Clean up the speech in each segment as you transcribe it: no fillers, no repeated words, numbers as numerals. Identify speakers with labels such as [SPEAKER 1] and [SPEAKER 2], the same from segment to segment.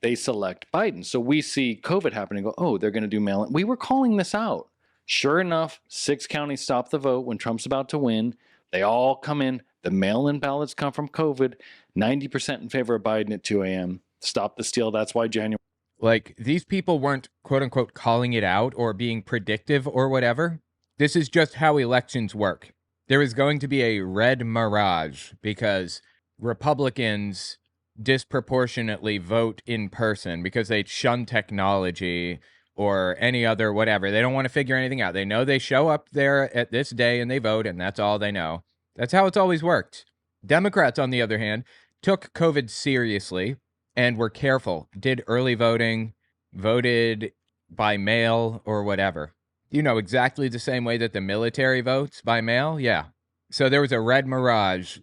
[SPEAKER 1] they select Biden. So we see COVID happening and go, oh, they're going to do mail-in. We were calling this out. Sure enough, 6 counties stop the vote when Trump's about to win. They all come in. The mail-in ballots come from COVID. 90% in favor of Biden at 2 a.m. Stop the steal. That's why January.
[SPEAKER 2] Like, these people weren't, quote unquote, calling it out or being predictive or whatever. This is just how elections work. There is going to be a red mirage because Republicans disproportionately vote in person because they shun technology or any other whatever. They don't want to figure anything out. They know they show up there at this day and they vote, and that's all they know. That's how it's always worked. Democrats, on the other hand, took COVID seriously and were careful, did early voting, voted by mail or whatever. You know, exactly the same way that the military votes by mail? Yeah. So there was a red mirage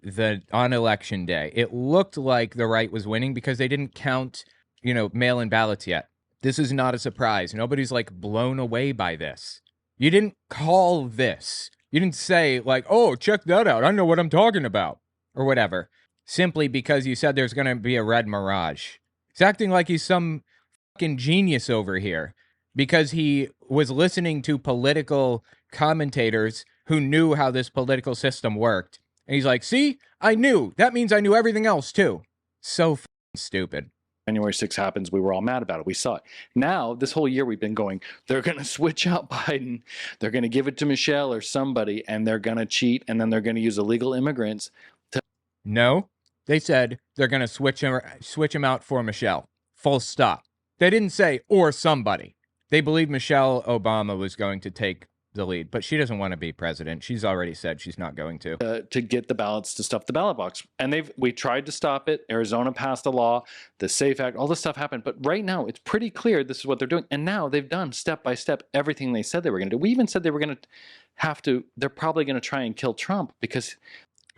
[SPEAKER 2] on election day. It looked like the right was winning because they didn't count, mail-in ballots yet. This is not a surprise. Nobody's like blown away by this. You didn't call this. You didn't say like, oh, check that out. I know what I'm talking about or whatever. Simply because you said there's going to be a red mirage. He's acting like he's some fucking genius over here because he was listening to political commentators who knew how this political system worked. And he's like, see, I knew. That means I knew everything else too. So fucking stupid.
[SPEAKER 1] January 6th happens, we were all mad about it. We saw it. Now, this whole year we've been going, they're going to switch out Biden. They're going to give it to Michelle or somebody, and they're going to cheat, and then they're going to use illegal immigrants to...
[SPEAKER 2] No, they said they're going to switch him out for Michelle. Full stop. They didn't say, or somebody. They believed Michelle Obama was going to take the lead, but she doesn't want to be president. She's already said she's not going to
[SPEAKER 1] get the ballots to stuff the ballot box. And we tried to stop it. Arizona passed a law, the SAFE Act, all this stuff happened. But right now, it's pretty clear this is what they're doing. And now they've done step by step everything they said they were going to do. We even said they were going to they're probably going to try and kill Trump because...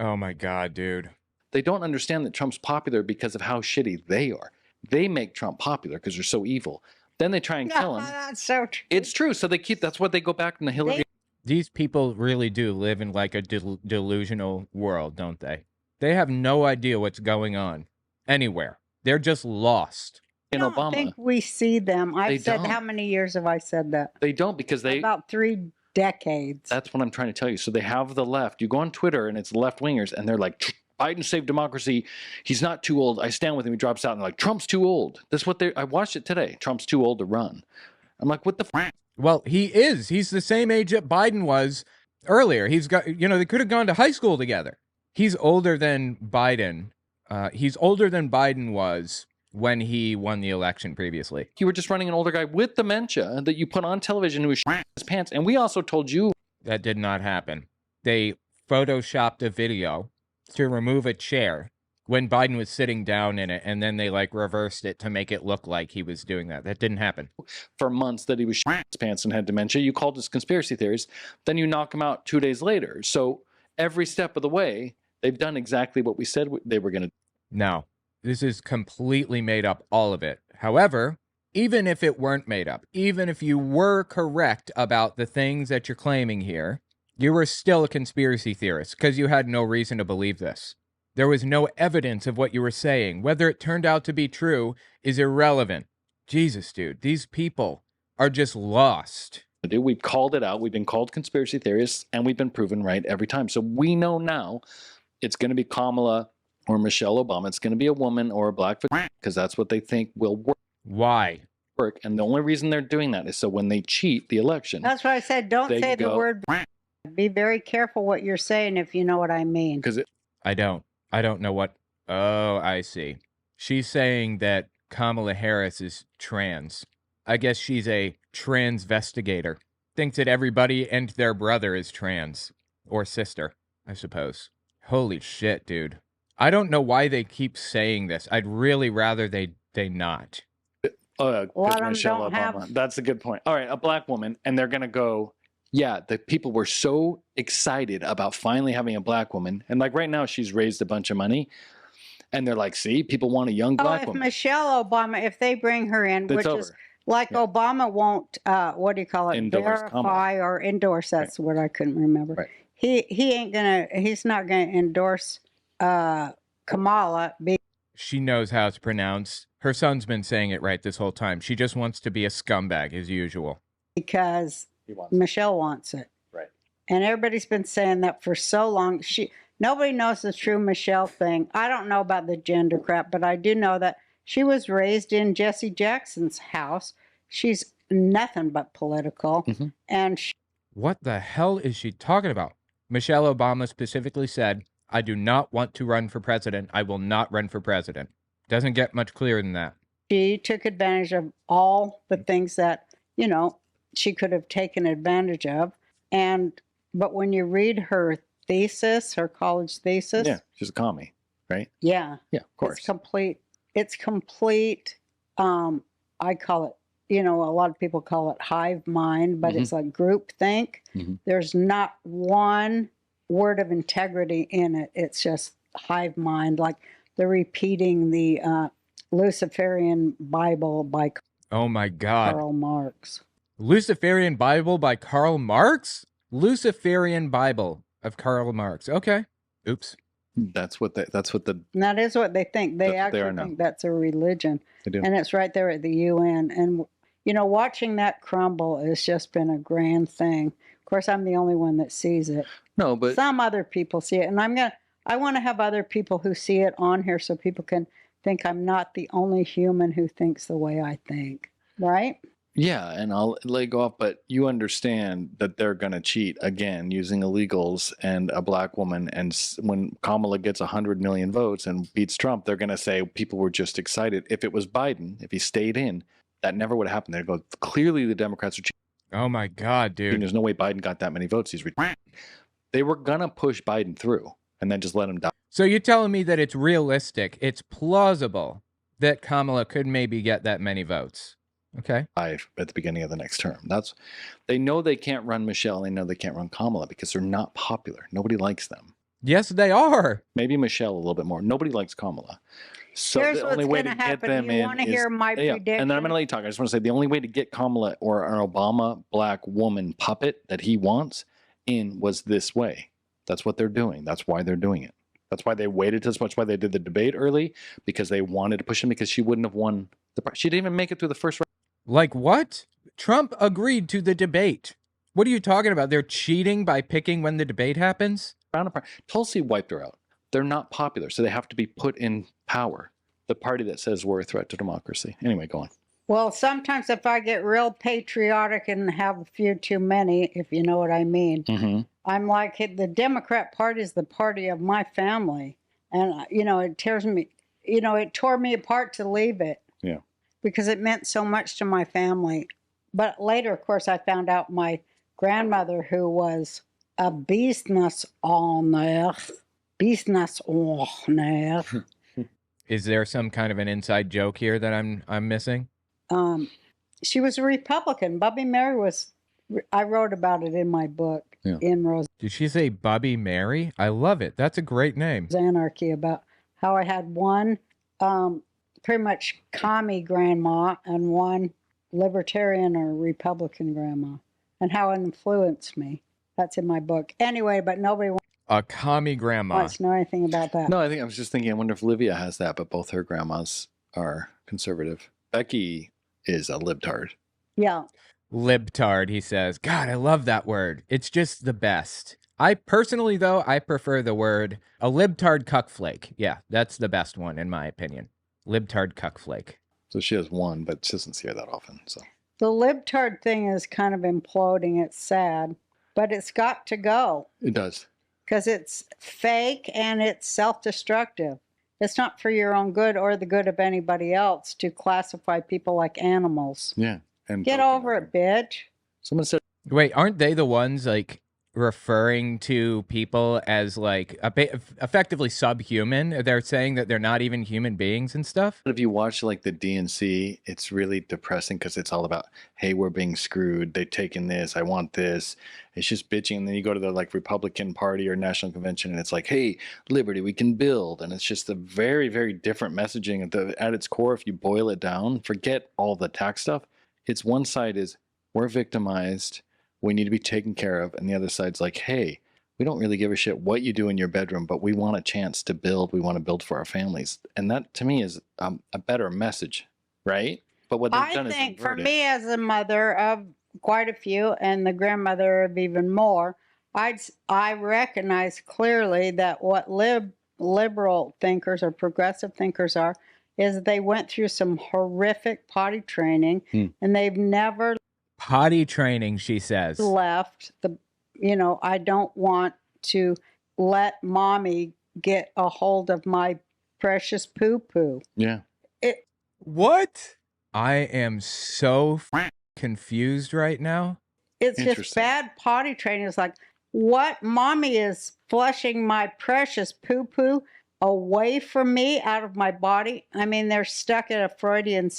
[SPEAKER 2] Oh my God, dude.
[SPEAKER 1] They don't understand that Trump's popular because of how shitty they are. They make Trump popular because they're so evil. Then they try and kill him.
[SPEAKER 3] That's so true.
[SPEAKER 1] It's true. So that's what they go back in the Hillary.
[SPEAKER 2] These people really do live in like a delusional world, don't they? They have no idea what's going on anywhere. They're just lost.
[SPEAKER 1] In Obama.
[SPEAKER 3] I think we see them. I've said,
[SPEAKER 1] don't.
[SPEAKER 3] How many years have I said that?
[SPEAKER 1] They don't because
[SPEAKER 3] About 3 decades.
[SPEAKER 1] That's what I'm trying to tell you. So they have the left. You go on Twitter and it's left wingers and they're like, Biden saved democracy. He's not too old. I stand with him. He drops out and they're like, Trump's too old. That's what I watched it today. Trump's too old to run. I'm like, what the f?
[SPEAKER 2] Well, he is. He's the same age that Biden was earlier. He's got, they could have gone to high school together. He's older than Biden. He's older than Biden was when he won the election previously.
[SPEAKER 1] You were just running an older guy with dementia that you put on television who was shitting his pants. And we also told you.
[SPEAKER 2] That did not happen. They photoshopped a video to remove a chair when Biden was sitting down in it, and then they like reversed it to make it look like he was doing that. That didn't happen.
[SPEAKER 1] For months that he was shitting his pants and had dementia. You called us conspiracy theories. Then you knock him out 2 days later. So every step of the way, they've done exactly what we said they were going to do.
[SPEAKER 2] No, this is completely made up, all of it. However, even if it weren't made up, even if you were correct about the things that you're claiming here, you were still a conspiracy theorist because you had no reason to believe this. There was no evidence of what you were saying. Whether it turned out to be true is irrelevant. Jesus, dude, these people are just lost.
[SPEAKER 1] We've called it out. We've been called conspiracy theorists, and we've been proven right every time. So we know now it's going to be Kamala or Michelle Obama. It's going to be a woman or a black because that's what they think will work.
[SPEAKER 2] Why?
[SPEAKER 1] And the only reason they're doing that is so when they cheat the election.
[SPEAKER 3] That's why I said don't say the word. Be very careful what you're saying if you know what I mean.
[SPEAKER 2] I don't know what. Oh, I see. She's saying that Kamala Harris is trans. I guess she's a transvestigator. Thinks that everybody and their brother is trans. Or sister, I suppose. Holy shit, dude. I don't know why they keep saying this. I'd really rather they not.
[SPEAKER 1] Because Michelle Obama. That's a good point. All right, a black woman, and they're going to go, yeah, the people were so excited about finally having a black woman. And like right now, she's raised a bunch of money. And they're like, see, people want a young black woman.
[SPEAKER 3] Michelle Obama, if they bring her in,
[SPEAKER 1] It's
[SPEAKER 3] which
[SPEAKER 1] over.
[SPEAKER 3] is like Obama won't, what do you call it?
[SPEAKER 1] Endorse
[SPEAKER 3] verify or endorse. That's what I couldn't remember.
[SPEAKER 1] Right.
[SPEAKER 3] He's not going to endorse Kamala.
[SPEAKER 2] She knows how it's pronounced. Her son's been saying it right this whole time. She just wants to be a scumbag as usual.
[SPEAKER 3] Because Michelle wants it.
[SPEAKER 1] Right.
[SPEAKER 3] And everybody's been saying that for so long. Nobody knows the true Michelle thing. I don't know about the gender crap, but I do know that she was raised in Jesse Jackson's house. She's nothing but political.
[SPEAKER 1] Mm-hmm.
[SPEAKER 3] And
[SPEAKER 2] what the hell is she talking about? Michelle Obama specifically said, I do not want to run for president. I will not run for president. Doesn't get much clearer than that.
[SPEAKER 3] She took advantage of all the things that, she could have taken advantage of. But when you read her thesis, her college thesis.
[SPEAKER 1] Yeah, she's a commie, right?
[SPEAKER 3] Yeah.
[SPEAKER 1] Yeah, of course.
[SPEAKER 3] It's complete. I call it, a lot of people call it hive mind, but it's like group think.
[SPEAKER 1] Mm-hmm.
[SPEAKER 3] There's not one word of integrity in it. It's just hive mind, like they're repeating the Luciferian Bible by
[SPEAKER 2] oh my God.
[SPEAKER 3] Karl Marx.
[SPEAKER 2] Luciferian Bible by Karl Marx? Luciferian Bible of Karl Marx. Okay. Oops.
[SPEAKER 1] That's what
[SPEAKER 3] And that is what they think. They actually think that's a religion.
[SPEAKER 1] They do.
[SPEAKER 3] And it's right there at the UN. And, watching that crumble has just been a grand thing. Of course, I'm the only one that sees it.
[SPEAKER 1] No, but
[SPEAKER 3] some other people see it. And I want to have other people who see it on here so people can think I'm not the only human who thinks the way I think. Right?
[SPEAKER 1] yeah, and I'll let go off, but you understand that they're going to cheat again using illegals and a black woman. And when Kamala gets 100 million votes and beats Trump, they're going to say people were just excited. If it was Biden, if he stayed in, that never would have happened. They'd go, clearly the Democrats are cheating.
[SPEAKER 2] Oh my God, dude.
[SPEAKER 1] There's no way Biden got that many votes. They were going to push Biden through and then just let him die.
[SPEAKER 2] So you're telling me that it's realistic, it's plausible that Kamala could maybe get that many votes? Okay.
[SPEAKER 1] At the beginning of the next term. They know they can't run Michelle. They know they can't run Kamala because they're not popular. Nobody likes them.
[SPEAKER 2] Yes, they are.
[SPEAKER 1] Maybe Michelle a little bit more. Nobody likes Kamala. So
[SPEAKER 3] here's
[SPEAKER 1] the
[SPEAKER 3] what's
[SPEAKER 1] only way
[SPEAKER 3] going
[SPEAKER 1] to
[SPEAKER 3] to
[SPEAKER 1] get
[SPEAKER 3] happen.
[SPEAKER 1] them
[SPEAKER 3] You
[SPEAKER 1] in
[SPEAKER 3] want to
[SPEAKER 1] is,
[SPEAKER 3] hear my prediction?
[SPEAKER 1] And then I'm going to let you talk. I just want to say the only way to get Kamala or an Obama black woman puppet that he wants in was this way. That's what they're doing. That's why they're doing it. That's why they waited this much. Why they did the debate early, because they wanted to push him because she wouldn't have won. She didn't even make it through the first round.
[SPEAKER 2] Like what? Trump agreed to the debate. What are you talking about? They're cheating by picking when the debate happens?
[SPEAKER 1] Tulsi wiped her out. They're not popular, so they have to be put in power. The party that says we're a threat to democracy. Anyway, go on.
[SPEAKER 3] Well, sometimes if I get real patriotic and have a few too many, if you know what I mean, I'm like, the Democrat Party is the party of my family. And, it tears me, it tore me apart to leave it.
[SPEAKER 1] Yeah.
[SPEAKER 3] Because it meant so much to my family. But later, of course, I found out my grandmother, who was a business owner.
[SPEAKER 2] Is there some kind of an inside joke here that I'm missing?
[SPEAKER 3] She was a Republican. Bobby Mary was. I wrote about it in my book in Roseanne.
[SPEAKER 2] Did she say Bobby Mary? I love it. That's a great name.
[SPEAKER 3] Anarchy, about how I had one pretty much commie grandma and one libertarian or Republican grandma, and how it influenced me. That's in my book. Anyway, but nobody
[SPEAKER 2] a commie grandma
[SPEAKER 3] wants to know anything about that.
[SPEAKER 1] No, I was just thinking, I wonder if Livia has that, but both her grandmas are conservative. Becky is a libtard.
[SPEAKER 3] Yeah.
[SPEAKER 2] Libtard, he says. God, I love that word. It's just the best. I personally, though, I prefer the word a libtard cuckflake. Yeah, that's the best one, in my opinion. Libtard cuckflake.
[SPEAKER 1] So she has one, but she doesn't see her that often. So
[SPEAKER 3] the libtard thing is kind of imploding. It's sad, but it's got to go.
[SPEAKER 1] It does.
[SPEAKER 3] Because it's fake and it's self-destructive. It's not for your own good or the good of anybody else to classify people like animals.
[SPEAKER 1] Yeah. And
[SPEAKER 3] get over it, bitch.
[SPEAKER 1] Someone said,
[SPEAKER 2] wait, aren't they the ones like referring to people as like effectively subhuman? They're saying that they're not even human beings and stuff.
[SPEAKER 1] If you watch like the DNC, it's really depressing because it's all about, hey, we're being screwed. They've taken this. I want this. It's just bitching. And then you go to the like Republican Party or National Convention and it's like, hey, liberty, we can build. And it's just a very, very different messaging at its core. If you boil it down, forget all the tax stuff. It's one side is we're victimized. We need to be taken care of. And the other side's like, hey, we don't really give a shit what you do in your bedroom, but we want a chance to build. We want to build for our families. And that, to me, is a better message, right? But what they've
[SPEAKER 3] I
[SPEAKER 1] done is
[SPEAKER 3] think for
[SPEAKER 1] invert it.
[SPEAKER 3] me as a mother of quite a few and the grandmother of even more, I recognize clearly that what liberal thinkers or progressive thinkers are is they went through some horrific potty training and they've never
[SPEAKER 2] Potty training, she says.
[SPEAKER 3] left the, I don't want to let mommy get a hold of my precious poo-poo.
[SPEAKER 1] Yeah.
[SPEAKER 2] What? I am so confused right now.
[SPEAKER 3] It's just
[SPEAKER 1] Interesting.
[SPEAKER 3] bad potty training. It's like, what? Mommy is flushing my precious poo-poo away from me, out of my body. I mean, they're stuck in a Freudian.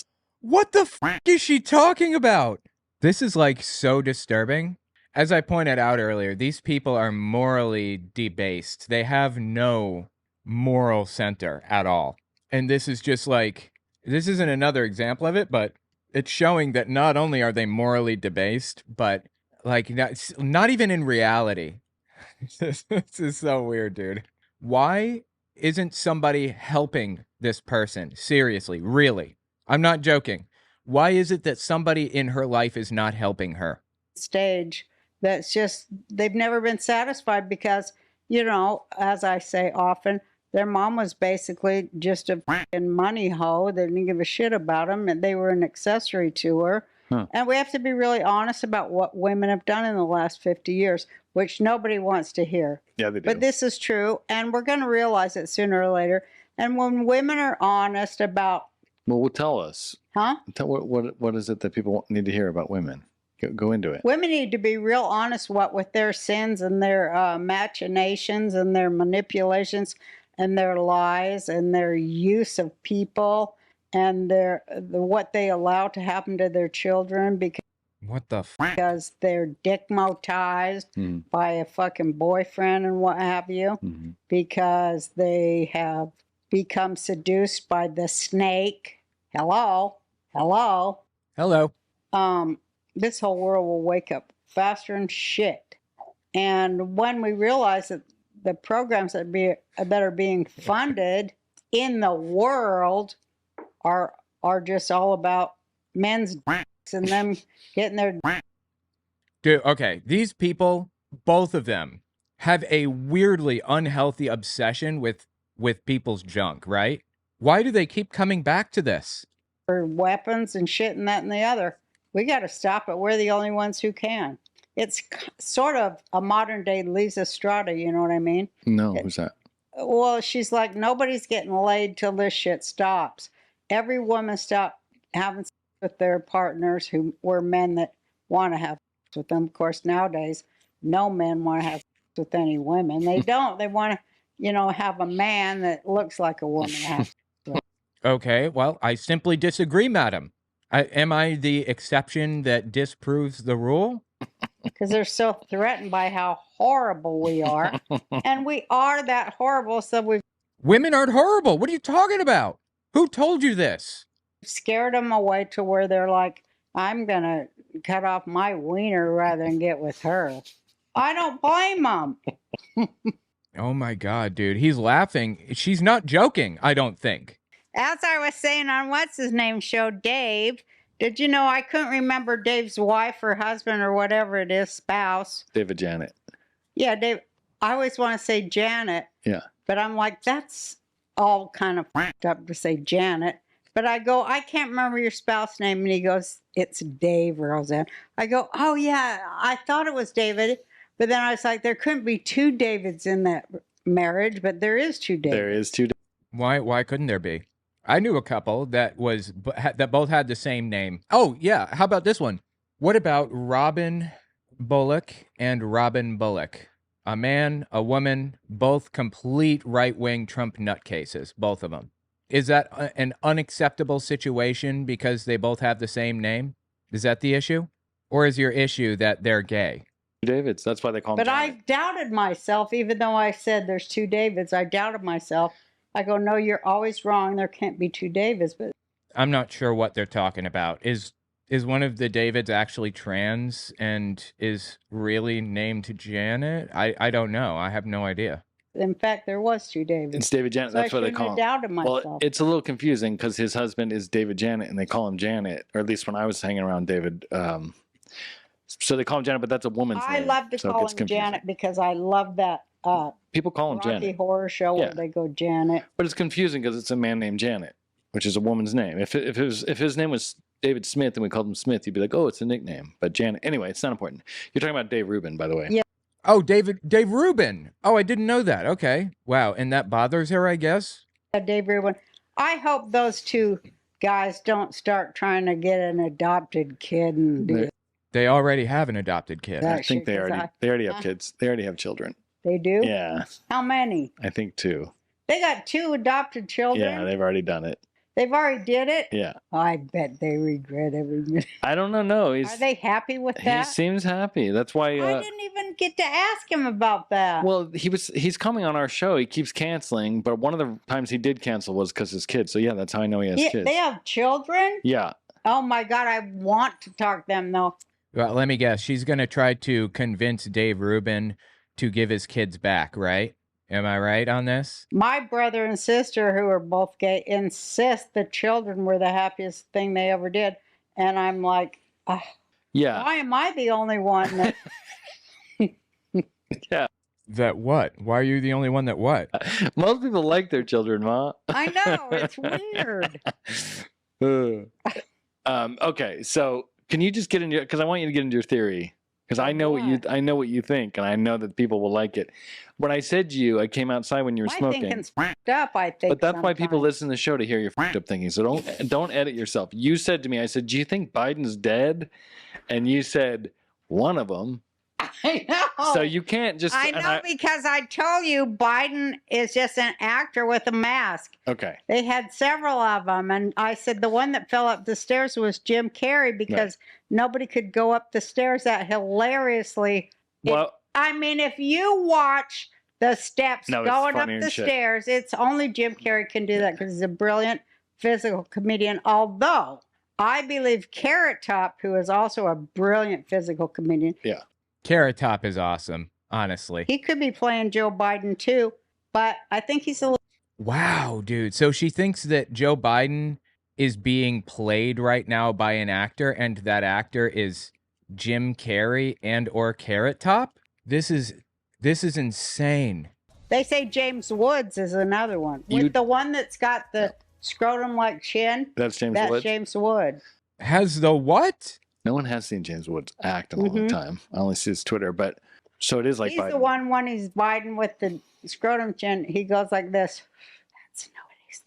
[SPEAKER 2] What the is she talking about? This is like so disturbing. As I pointed out earlier, these people are morally debased. They have no moral center at all. And this is just like, this isn't another example of it, but it's showing that not only are they morally debased, but like not even in reality. This is so weird, dude. Why isn't somebody helping this person? Seriously, really. I'm not joking. Why is it that somebody in her life is not helping her?
[SPEAKER 3] Stage that's just, they've never been satisfied because, as I say often, their mom was basically just a fucking money hoe. They didn't give a shit about them, and they were an accessory to her. Huh. And we have to be really honest about what women have done in the last 50 years, which nobody wants to hear.
[SPEAKER 1] Yeah, they do.
[SPEAKER 3] But this is true, and we're going to realize it sooner or later. And when women are honest about...
[SPEAKER 1] Well, tell us.
[SPEAKER 3] Huh?
[SPEAKER 1] What is it that people need to hear about women? Go into it.
[SPEAKER 3] Women need to be real honest with their sins and their machinations and their manipulations and their lies and their use of people and what they allow to happen to their children because they're dickmotized by a fucking boyfriend and what have you, because they have become seduced by the snake. Hello. This whole world will wake up faster than shit. And when we realize that the programs that are being funded in the world are just all about men's dicks and them getting their...
[SPEAKER 2] Dude, okay, these people, both of them, have a weirdly unhealthy obsession with people's junk, right? Why do they keep coming back to this?
[SPEAKER 3] For weapons and shit and that and the other. We got to stop it. We're the only ones who can. It's sort of a modern day Lisa Strada, you know what I mean?
[SPEAKER 1] No, who's that?
[SPEAKER 3] Well, she's like, nobody's getting laid till this shit stops. Every woman stop having sex with their partners who were men that want to have sex with them. Of course, nowadays, no men want to have sex with any women. They don't. They want to, have a man that looks like a woman to have sex with.
[SPEAKER 2] Okay, well, I simply disagree, madam. Am I the exception that disproves the rule?
[SPEAKER 3] Because they're so threatened by how horrible we are. And we are that horrible, so we've...
[SPEAKER 2] Women aren't horrible. What are you talking about? Who told you this?
[SPEAKER 3] Scared them away to where they're like, I'm going to cut off my wiener rather than get with her. I don't blame them.
[SPEAKER 2] Oh my God, dude. He's laughing. She's not joking, I don't think.
[SPEAKER 3] As I was saying on What's-His-Name show, Dave, did you know I couldn't remember Dave's wife or husband or whatever it is, spouse?
[SPEAKER 1] David Janet.
[SPEAKER 3] Yeah, Dave. I always want to say Janet.
[SPEAKER 1] Yeah.
[SPEAKER 3] But I'm like, that's all kind of f***ed up to say Janet. But I go, I can't remember your spouse name. And he goes, it's Dave, Roseanne. I go, oh, yeah, I thought it was David. But then I was like, there couldn't be two Davids in that marriage, but there is two Davids.
[SPEAKER 1] There is two.
[SPEAKER 2] Why couldn't there be? I knew a couple that both had the same name. Oh, yeah. How about this one? What about Robin Bullock and Robin Bullock? A man, a woman, both complete right-wing Trump nutcases, both of them. Is that an unacceptable situation because they both have the same name? Is that the issue? Or is your issue that they're gay?
[SPEAKER 1] Davids. That's why they call them
[SPEAKER 3] But
[SPEAKER 1] Janet.
[SPEAKER 3] I doubted myself, even though I said there's two Davids. I doubted myself. I go, no, you're always wrong. There can't be two Davids. But
[SPEAKER 2] I'm not sure what they're talking about. Is Is one of the Davids actually trans and is really named Janet? I don't know. I have no idea.
[SPEAKER 3] In fact, there was 2 Davids.
[SPEAKER 1] It's David Janet.
[SPEAKER 3] So I
[SPEAKER 1] That's what they
[SPEAKER 3] shouldn't
[SPEAKER 1] call
[SPEAKER 3] have
[SPEAKER 1] him.
[SPEAKER 3] doubted myself.
[SPEAKER 1] Well, it's a little confusing because his husband is David Janet, and they call him Janet, or at least when I was hanging around David. So they call him Janet, but that's a woman's name.
[SPEAKER 3] I love to
[SPEAKER 1] so it
[SPEAKER 3] call
[SPEAKER 1] gets
[SPEAKER 3] him
[SPEAKER 1] confusing.
[SPEAKER 3] Janet because I love that
[SPEAKER 1] People call him
[SPEAKER 3] Rocky
[SPEAKER 1] Janet,
[SPEAKER 3] Horror Show
[SPEAKER 1] Yeah.
[SPEAKER 3] where they go Janet.
[SPEAKER 1] but it's confusing because it's a man named Janet, which is a woman's name. If his name was David Smith and we called him Smith, you'd be like, oh, it's a nickname. But Janet, anyway, it's not important. You're talking about Dave Rubin, by the way.
[SPEAKER 3] Yeah.
[SPEAKER 2] Oh, Dave Rubin. Oh, I didn't know that. Okay. Wow. And that bothers her, I guess?
[SPEAKER 3] Dave Rubin. I hope those 2 guys don't start trying to get an adopted kid and do
[SPEAKER 2] They already have an adopted kid.
[SPEAKER 3] That
[SPEAKER 1] I think
[SPEAKER 3] shit,
[SPEAKER 1] they
[SPEAKER 3] 'cause
[SPEAKER 1] already have kids. They already have children.
[SPEAKER 3] They do?
[SPEAKER 1] Yeah,
[SPEAKER 3] How many?
[SPEAKER 1] I think 2.
[SPEAKER 3] They got 2 adopted children?
[SPEAKER 1] Yeah, they've already done it.
[SPEAKER 3] They've already did it?
[SPEAKER 1] Yeah.
[SPEAKER 3] I bet they regret every minute.
[SPEAKER 1] I don't know. No,
[SPEAKER 3] Are they happy with that?
[SPEAKER 1] he seems happy. That's why.
[SPEAKER 3] I didn't even get to ask him about that.
[SPEAKER 1] Well, he's coming on our show. He keeps canceling, but one of the times he did cancel was because his kids. So yeah, that's how I know he has kids.
[SPEAKER 3] They have children?
[SPEAKER 1] Yeah.
[SPEAKER 3] Oh my God, I want to talk to them though.
[SPEAKER 2] Well, let me guess. She's going to try to convince Dave Rubin to give his kids back, right? Am I right on this?
[SPEAKER 3] My brother and sister, who are both gay, insist the children were the happiest thing they ever did. And I'm like,
[SPEAKER 1] Yeah.
[SPEAKER 3] why am I the only one that...
[SPEAKER 1] Yeah.
[SPEAKER 2] That what? Why are you the only one that what?
[SPEAKER 1] Most people like their children, Ma.
[SPEAKER 3] I know, it's weird.
[SPEAKER 1] Okay, so can you just get into, because I want you to get into your theory, because I know what you think, and I know that people will like it. When I said to you, I came outside when you were
[SPEAKER 3] My
[SPEAKER 1] smoking.
[SPEAKER 3] thinking's f***ed up, I think.
[SPEAKER 1] But that's why people
[SPEAKER 3] sometimes.
[SPEAKER 1] listen to the show, to hear your f***ed up thinking. So don't edit yourself. You said to me, I said, do you think Biden's dead? And you said, one of them.
[SPEAKER 3] I know.
[SPEAKER 1] So you can't just.
[SPEAKER 3] I know because I told you Biden is just an actor with a mask.
[SPEAKER 1] Okay.
[SPEAKER 3] They had several of them. And I said the one that fell up the stairs was Jim Carrey because nobody could go up the stairs that hilariously.
[SPEAKER 1] Well,
[SPEAKER 3] I mean, if you watch the steps
[SPEAKER 1] No, it's
[SPEAKER 3] going up
[SPEAKER 1] funny and
[SPEAKER 3] the
[SPEAKER 1] shit.
[SPEAKER 3] stairs, it's only Jim Carrey can do that because he's a brilliant physical comedian. Although I believe Carrot Top, who is also a brilliant physical comedian,
[SPEAKER 2] Carrot Top is awesome, honestly.
[SPEAKER 3] he could be playing Joe Biden too. But I think he's a little.
[SPEAKER 2] Wow, dude. So she thinks that Joe Biden is being played right now by an actor, and that actor is Jim Carrey and or Carrot Top? This is insane.
[SPEAKER 3] They say James Woods is another one. With the one that's got the scrotum like chin.
[SPEAKER 1] that's James
[SPEAKER 3] That's
[SPEAKER 1] Woods.
[SPEAKER 3] James Wood.
[SPEAKER 2] Has the what?
[SPEAKER 1] No one has seen James Woods act in a long time. I only see his Twitter, but so it is like
[SPEAKER 3] He's
[SPEAKER 1] Biden.
[SPEAKER 3] the one when he's Biden with the scrotum chin. He goes like this. That's nobody's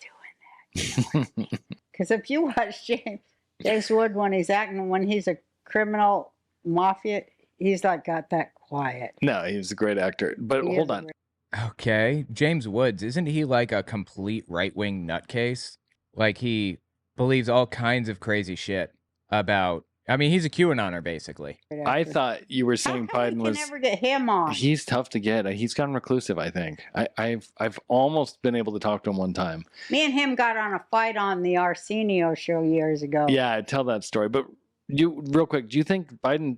[SPEAKER 3] doing that. Because if you watch James Wood when he's acting, when he's a criminal mafia, he's like got that quiet.
[SPEAKER 1] No, he was a great actor. But
[SPEAKER 3] He
[SPEAKER 1] hold
[SPEAKER 3] is a
[SPEAKER 1] on.
[SPEAKER 3] great-
[SPEAKER 2] Okay. James Woods, isn't he like a complete right-wing nutcase? Like he believes all kinds of crazy shit about, I mean, he's a QAnoner basically.
[SPEAKER 3] great
[SPEAKER 1] I
[SPEAKER 3] actor.
[SPEAKER 1] thought you were
[SPEAKER 3] How
[SPEAKER 1] saying
[SPEAKER 3] come
[SPEAKER 1] Biden
[SPEAKER 3] we can
[SPEAKER 1] was.
[SPEAKER 3] never get him on?
[SPEAKER 1] He's tough to get. He's gotten reclusive, I think. I've almost been able to talk to him one time.
[SPEAKER 3] Me and him got on a fight on the Arsenio show years ago.
[SPEAKER 1] Yeah, I tell that story. But you, real quick, do you think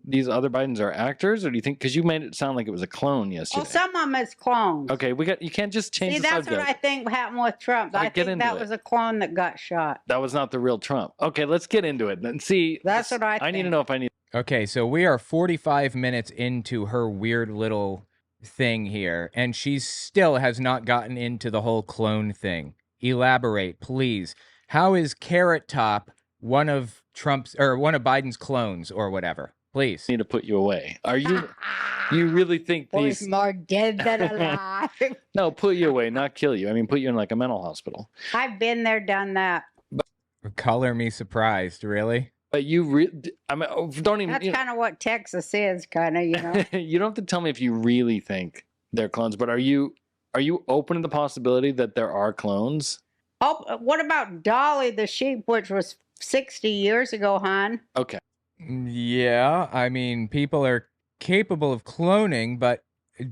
[SPEAKER 1] these other Bidens are actors, or do you think, because you made it sound like it was a clone yesterday?
[SPEAKER 3] Well, some of them is clones.
[SPEAKER 1] Okay, you can't just change
[SPEAKER 3] See,
[SPEAKER 1] the
[SPEAKER 3] that's
[SPEAKER 1] subject.
[SPEAKER 3] what I think happened with Trump.
[SPEAKER 1] All
[SPEAKER 3] I
[SPEAKER 1] right, get
[SPEAKER 3] think
[SPEAKER 1] into
[SPEAKER 3] that
[SPEAKER 1] it.
[SPEAKER 3] was a clone that got shot.
[SPEAKER 1] That was not the real Trump. Okay, let's get into it and see.
[SPEAKER 3] That's what I
[SPEAKER 1] I need to
[SPEAKER 3] think.
[SPEAKER 1] know if I need.
[SPEAKER 2] Okay, so we are 45 minutes into her weird little thing here, and she still has not gotten into the whole clone thing. Elaborate, please. How is Carrot Top one of Biden's clones or whatever? Please.
[SPEAKER 1] Need to put you away. Are you? You really think
[SPEAKER 3] Boy,
[SPEAKER 1] these?
[SPEAKER 3] he's more dead than alive.
[SPEAKER 1] No, put you away, not kill you. I mean, put you in like a mental hospital.
[SPEAKER 3] I've been there, done that.
[SPEAKER 2] Color me surprised, really?
[SPEAKER 1] But you, I mean, don't even.
[SPEAKER 3] That's kind of what Texas is, kind of, you know.
[SPEAKER 1] You don't have to tell me if you really think they're clones, but are you open to the possibility that there are clones?
[SPEAKER 3] Oh, what about Dolly the sheep, which was 60 years ago, hon?
[SPEAKER 1] Okay.
[SPEAKER 2] Yeah, I mean, people are capable of cloning, but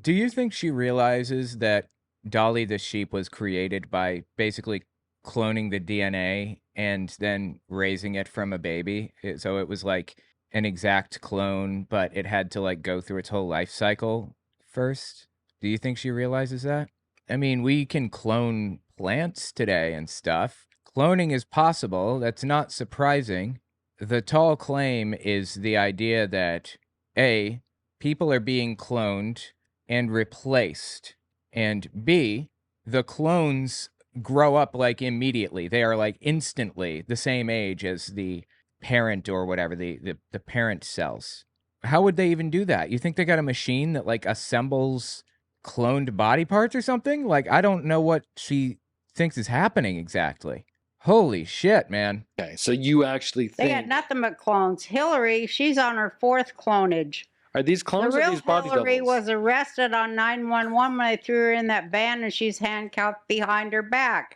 [SPEAKER 2] do you think she realizes that Dolly the sheep was created by basically cloning the DNA and then raising it from a baby. So it was like an exact clone, but it had to like go through its whole life cycle first. Do you think she realizes that? I mean, we can clone plants today and stuff. Cloning is possible. That's not surprising. The tall claim is the idea that A, people are being cloned and replaced, and B, the clones grow up like immediately. They are like instantly the same age as the parent or whatever, the parent cells. How would they even do that? You think they got a machine that like assembles cloned body parts or something? Like, I don't know what she thinks is happening exactly. Holy shit, man.
[SPEAKER 1] Okay, so you actually
[SPEAKER 3] They got
[SPEAKER 1] think
[SPEAKER 3] nothing but clones. Hillary, she's on her 4th clonage.
[SPEAKER 1] are these
[SPEAKER 3] The
[SPEAKER 1] clones or
[SPEAKER 3] real
[SPEAKER 1] these body
[SPEAKER 3] Hillary
[SPEAKER 1] doubles?
[SPEAKER 3] was arrested on 911 when they threw her in that van and she's handcuffed behind her back.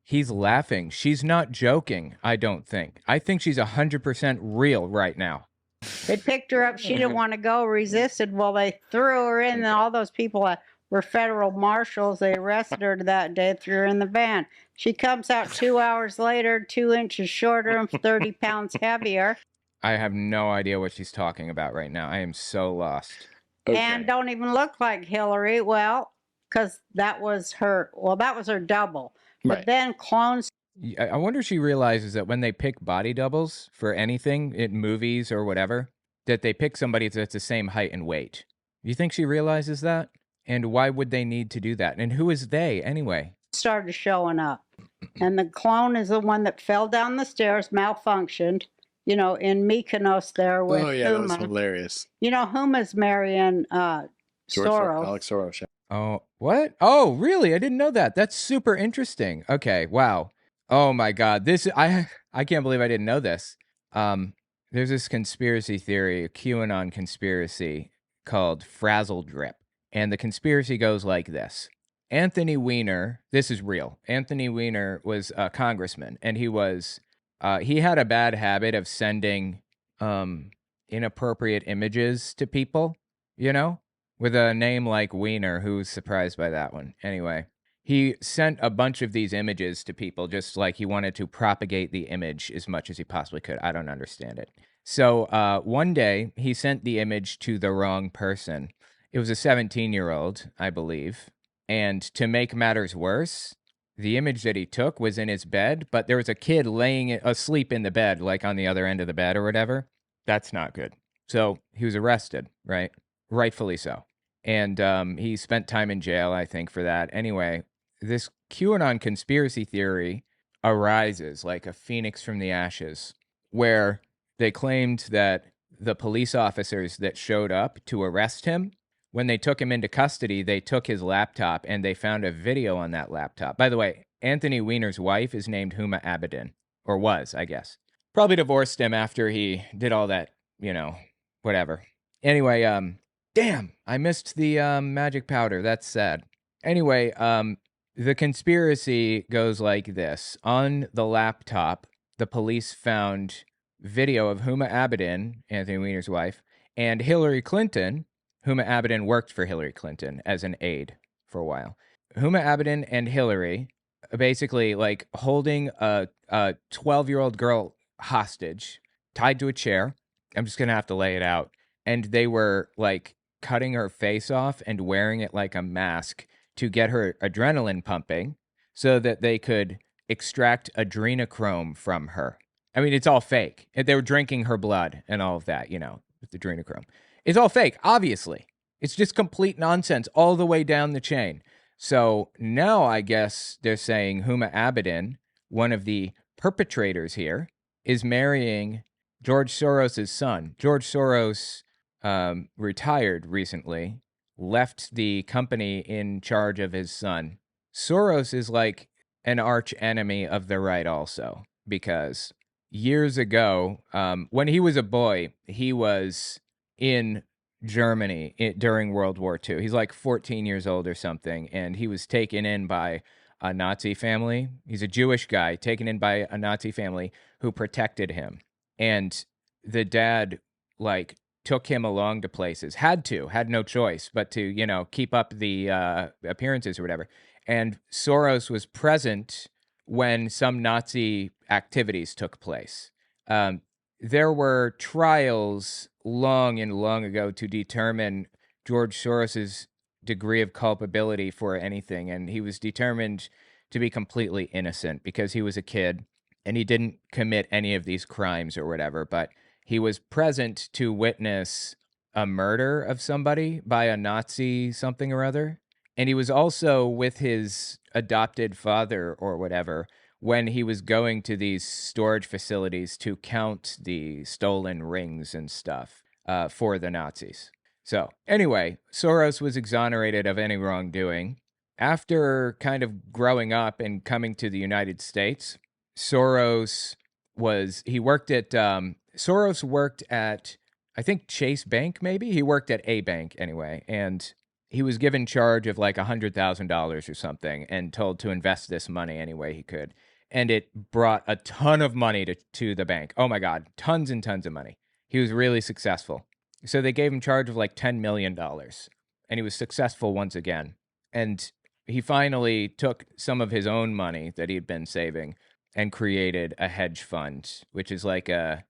[SPEAKER 2] He's laughing. She's not joking, I don't think. I think she's 100% real right now.
[SPEAKER 3] They picked her up. She didn't want to go, resisted. Well, they threw her in, and all those people were federal marshals. They arrested her that day, threw her in the van. She comes out 2 hours later, 2 inches shorter and 30 pounds heavier.
[SPEAKER 2] I have no idea what she's talking about right now. I am so lost.
[SPEAKER 1] Okay.
[SPEAKER 3] And don't even look like Hillary. Well, because that was her double. But
[SPEAKER 1] Right.
[SPEAKER 3] then clones.
[SPEAKER 2] I wonder if she realizes that when they pick body doubles for anything in movies or whatever, that they pick somebody that's the same height and weight. Do you think she realizes that? And why would they need to do that? And who is they anyway?
[SPEAKER 3] Started showing up. And the clone is the one that fell down the stairs, malfunctioned, in Mykonos there with
[SPEAKER 1] that was
[SPEAKER 3] Huma.
[SPEAKER 1] hilarious.
[SPEAKER 3] Huma's marrying Soros.
[SPEAKER 1] Alex Soros. Yeah.
[SPEAKER 2] Oh, what? Oh, really? I didn't know that. That's super interesting. Okay, wow. Oh my God. I can't believe I didn't know this. There's this conspiracy theory, a QAnon conspiracy called Frazzled Drip. And the conspiracy goes like this. Anthony Weiner, this is real. Anthony Weiner was a congressman, and he had a bad habit of sending inappropriate images to people, with a name like Weiner. Who's surprised by that one? Anyway, he sent a bunch of these images to people just like he wanted to propagate the image as much as he possibly could. I don't understand it. So one day he sent the image to the wrong person. It was a 17-year-old, I believe. And to make matters worse, the image that he took was in his bed, but there was a kid laying asleep in the bed, like on the other end of the bed or whatever. That's not good. So he was arrested, right? Rightfully so. And he spent time in jail, I think, for that. Anyway, this QAnon conspiracy theory arises like a phoenix from the ashes, where they claimed that the police officers that showed up to arrest him, when they took him into custody, they took his laptop and they found a video on that laptop. By the way, Anthony Weiner's wife is named Huma Abedin, or was, I guess. Probably divorced him after he did all that, whatever. Anyway, damn, I missed the magic powder. That's sad. Anyway, the conspiracy goes like this. On the laptop, the police found video of Huma Abedin, Anthony Weiner's wife, and Hillary Clinton. Huma Abedin worked for Hillary Clinton as an aide for a while. Huma Abedin and Hillary basically like holding a 12-year-old girl hostage, tied to a chair. I'm just going to have to lay it out. And they were like cutting her face off and wearing it like a mask to get her adrenaline pumping so that they could extract adrenochrome from her. I mean, it's all fake. They were drinking her blood and all of that, with adrenochrome. It's all fake, obviously. It's just complete nonsense all the way down the chain. So now I guess they're saying Huma Abedin, one of the perpetrators here, is marrying George Soros' son. George Soros retired recently, left the company in charge of his son. Soros is like an arch enemy of the right also, because years ago, when he was a boy, he was in Germany during World War II. He's like 14 years old or something, and he was taken in by a Nazi family. He's a Jewish guy taken in by a Nazi family who protected him. And the dad, like, took him along to places. Had no choice but to, keep up the appearances or whatever. And Soros was present when some Nazi activities took place. There were trials long ago to determine George Soros's degree of culpability for anything, and he was determined to be completely innocent because he was a kid and he didn't commit any of these crimes or whatever, but he was present to witness a murder of somebody by a Nazi something or other. And he was also with his adopted father or whatever when he was going to these storage facilities to count the stolen rings and stuff for the Nazis. So anyway, Soros was exonerated of any wrongdoing. After kind of growing up and coming to the United States, Soros worked at, I think, Chase Bank, maybe? He worked at a bank anyway, and he was given charge of like $100,000 or something and told to invest this money any way he could. And it brought a ton of money to the bank. Oh my God, tons and tons of money. He was really successful. So they gave him charge of like $10 million, and he was successful once again. And he finally took some of his own money that he'd been saving and created a hedge fund, which is like a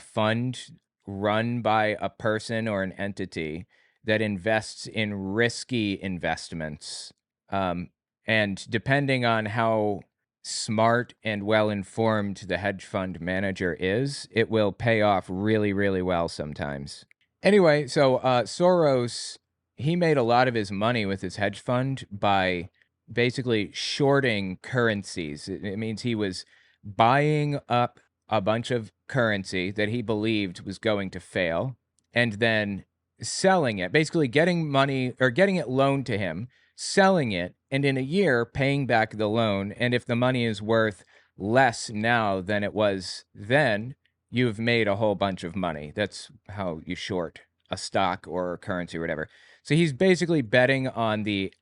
[SPEAKER 2] fund run by a person or an entity that invests in risky investments. And depending on how smart and well-informed the hedge fund manager is, it will pay off really, really well sometimes. Anyway, so Soros, he made a lot of his money with his hedge fund by basically shorting currencies. It means he was buying up a bunch of currency that he believed was going to fail and then selling it, basically getting money or getting it loaned to him, selling it, and in a year paying back the loan. And if the money is worth less now than it was then, you've made a whole bunch of money. That's how you short a stock or currency or whatever. So he's basically betting on the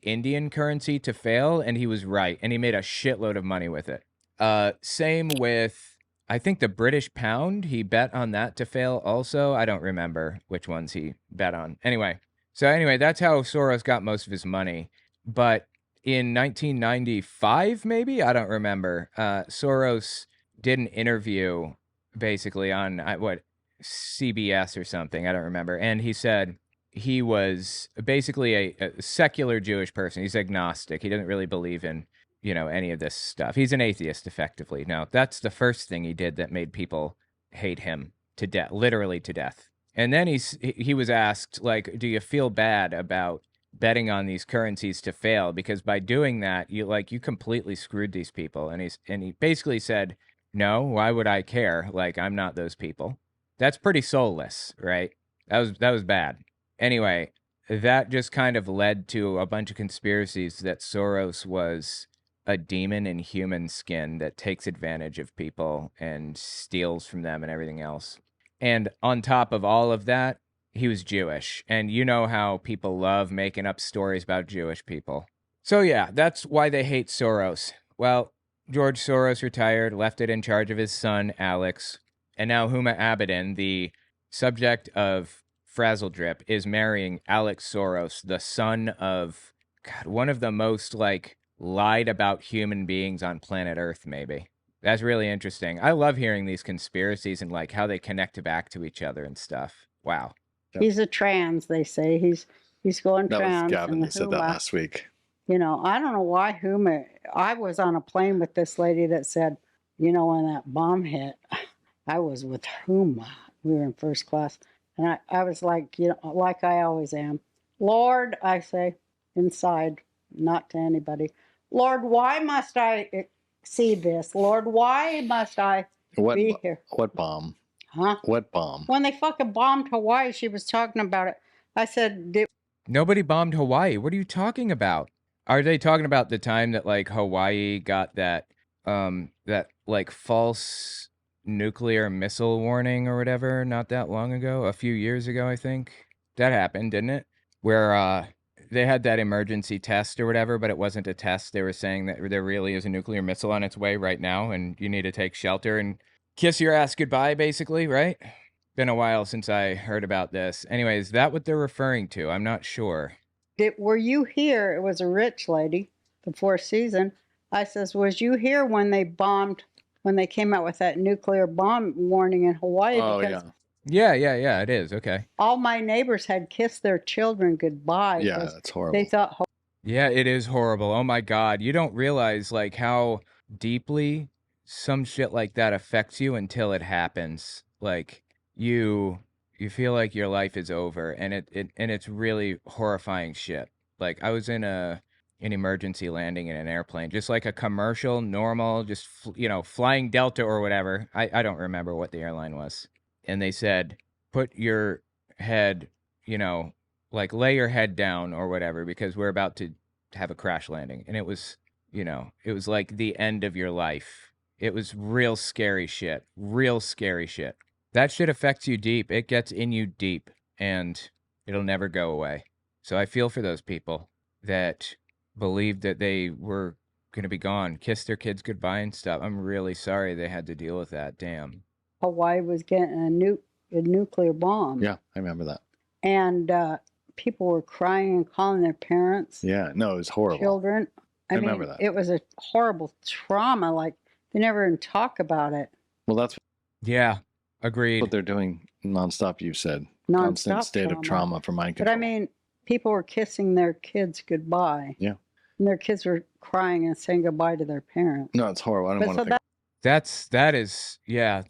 [SPEAKER 2] Indian currency to fail, and he was right, and he made a shitload of money with it. Same with, I think, the British pound. He bet on that to fail also. I don't remember which ones he bet on. Anyway, that's how Soros got most of his money. But in 1995, maybe? I don't remember. Soros did an interview basically on, CBS or something. I don't remember. And he said he was basically a secular Jewish person. He's agnostic. He doesn't really believe in, any of this stuff. He's an atheist, effectively. Now, that's the first thing he did that made people hate him to death, literally to death. And then he was asked, like, do you feel bad about betting on these currencies to fail? Because by doing that, you completely screwed these people. And he basically said, no, why would I care? Like, I'm not those people. That's pretty soulless, right? That was bad. Anyway, that just kind of led to a bunch of conspiracies that Soros was a demon in human skin that takes advantage of people and steals from them and everything else. And on top of all of that, he was Jewish. And you know how people love making up stories about Jewish people. So yeah, that's why they hate Soros. Well, George Soros retired, left it in charge of his son, Alex. And now Huma Abedin, the subject of Frazzled Drip, is marrying Alex Soros, the son of, one of the most, lied about human beings on planet Earth, maybe. That's really interesting. I love hearing these conspiracies and, how they connect back to each other and stuff. Wow.
[SPEAKER 3] He's a trans, they say. He's going trans.
[SPEAKER 1] That was Gavin that said that last week.
[SPEAKER 3] I don't know why Huma. I was on a plane with this lady that said, when that bomb hit, I was with Huma. We were in first class. And I was like, like I always am. Lord, I say, inside, not to anybody. Lord, why must I see this? Lord, why must I be here?
[SPEAKER 1] What bomb?
[SPEAKER 3] Huh?
[SPEAKER 1] What bomb?
[SPEAKER 3] When they fucking bombed Hawaii, she was talking about it. I said,
[SPEAKER 2] nobody bombed Hawaii. What are you talking about? Are they talking about the time that Hawaii got that false nuclear missile warning or whatever not that long ago, a few years ago, I think? That happened, didn't it? Where they had that emergency test or whatever, but it wasn't a test. They were saying that there really is a nuclear missile on its way right now, and you need to take shelter and kiss your ass goodbye, basically, right? Been a while since I heard about this. Anyway, is that what they're referring to? I'm not sure.
[SPEAKER 3] Were you here? It was a rich lady, the Four Seasons, I says, was you here when they came out with that nuclear bomb warning in Hawaii?
[SPEAKER 1] Oh,
[SPEAKER 3] Because
[SPEAKER 1] yeah.
[SPEAKER 2] Yeah, it is. Okay.
[SPEAKER 3] all my neighbors had kissed their children goodbye.
[SPEAKER 1] Yeah,
[SPEAKER 3] 'cause
[SPEAKER 1] that's horrible.
[SPEAKER 3] they thought,
[SPEAKER 2] Yeah, it is horrible. Oh my God. You don't realize like how deeply some shit like that affects you until it happens. Like you feel like your life is over, and it's really horrifying shit. Like I was in an emergency landing in an airplane, just like a commercial, normal, just flying Delta or whatever. I don't remember what the airline was. And they said, put your head, like lay your head down or whatever, because we're about to have a crash landing. And it was like the end of your life. It was real scary shit. That shit affects you deep. It gets in you deep, and it'll never go away. So I feel for those people that believed that they were going to be gone, kiss their kids goodbye and stuff. I'm really sorry they had to deal with that. Damn.
[SPEAKER 3] Hawaii was getting a nuclear bomb.
[SPEAKER 1] Yeah, I remember that.
[SPEAKER 3] And people were crying and calling their parents.
[SPEAKER 1] Yeah, no, it was horrible.
[SPEAKER 3] Children. I mean,
[SPEAKER 1] remember that.
[SPEAKER 3] It was a horrible trauma. Like, they never even talk about it.
[SPEAKER 1] Well, that's
[SPEAKER 2] Yeah, agreed.
[SPEAKER 1] what they're doing nonstop, you said.
[SPEAKER 3] Non-stop
[SPEAKER 1] Constant state of trauma for mind
[SPEAKER 3] But
[SPEAKER 1] control.
[SPEAKER 3] I mean, people were kissing their kids goodbye.
[SPEAKER 1] Yeah.
[SPEAKER 3] And their kids were crying and saying goodbye to their parents.
[SPEAKER 1] No, it's horrible. I don't
[SPEAKER 3] But
[SPEAKER 1] want
[SPEAKER 3] so
[SPEAKER 1] to think.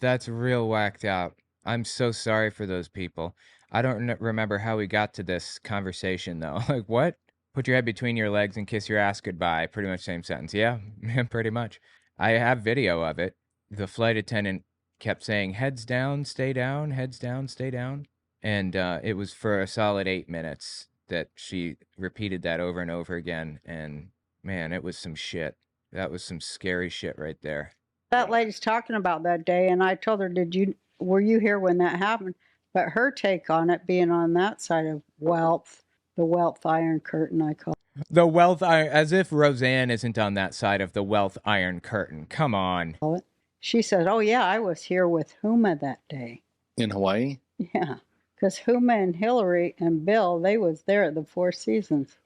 [SPEAKER 2] That's real whacked out. I'm so sorry for those people. I don't remember how we got to this conversation though. Like what? Put your head between your legs and kiss your ass goodbye. Pretty much same sentence. Yeah, pretty much. I have video of it. The flight attendant kept saying, heads down, stay down, heads down, stay down. And it was for a solid 8 minutes that she repeated that over and over again. And man, it was some shit. That was some scary shit right there.
[SPEAKER 3] That lady's talking about that day, and I told her, were you here when that happened? But her take on it being on that side of wealth, the wealth iron curtain, I call it.
[SPEAKER 2] The wealth iron, as if Roseanne isn't on that side of the wealth iron curtain. Come on.
[SPEAKER 3] She said, oh yeah, I was here with Huma that day.
[SPEAKER 1] In Hawaii?
[SPEAKER 3] Yeah, because Huma and Hillary and Bill, they was there at the Four Seasons.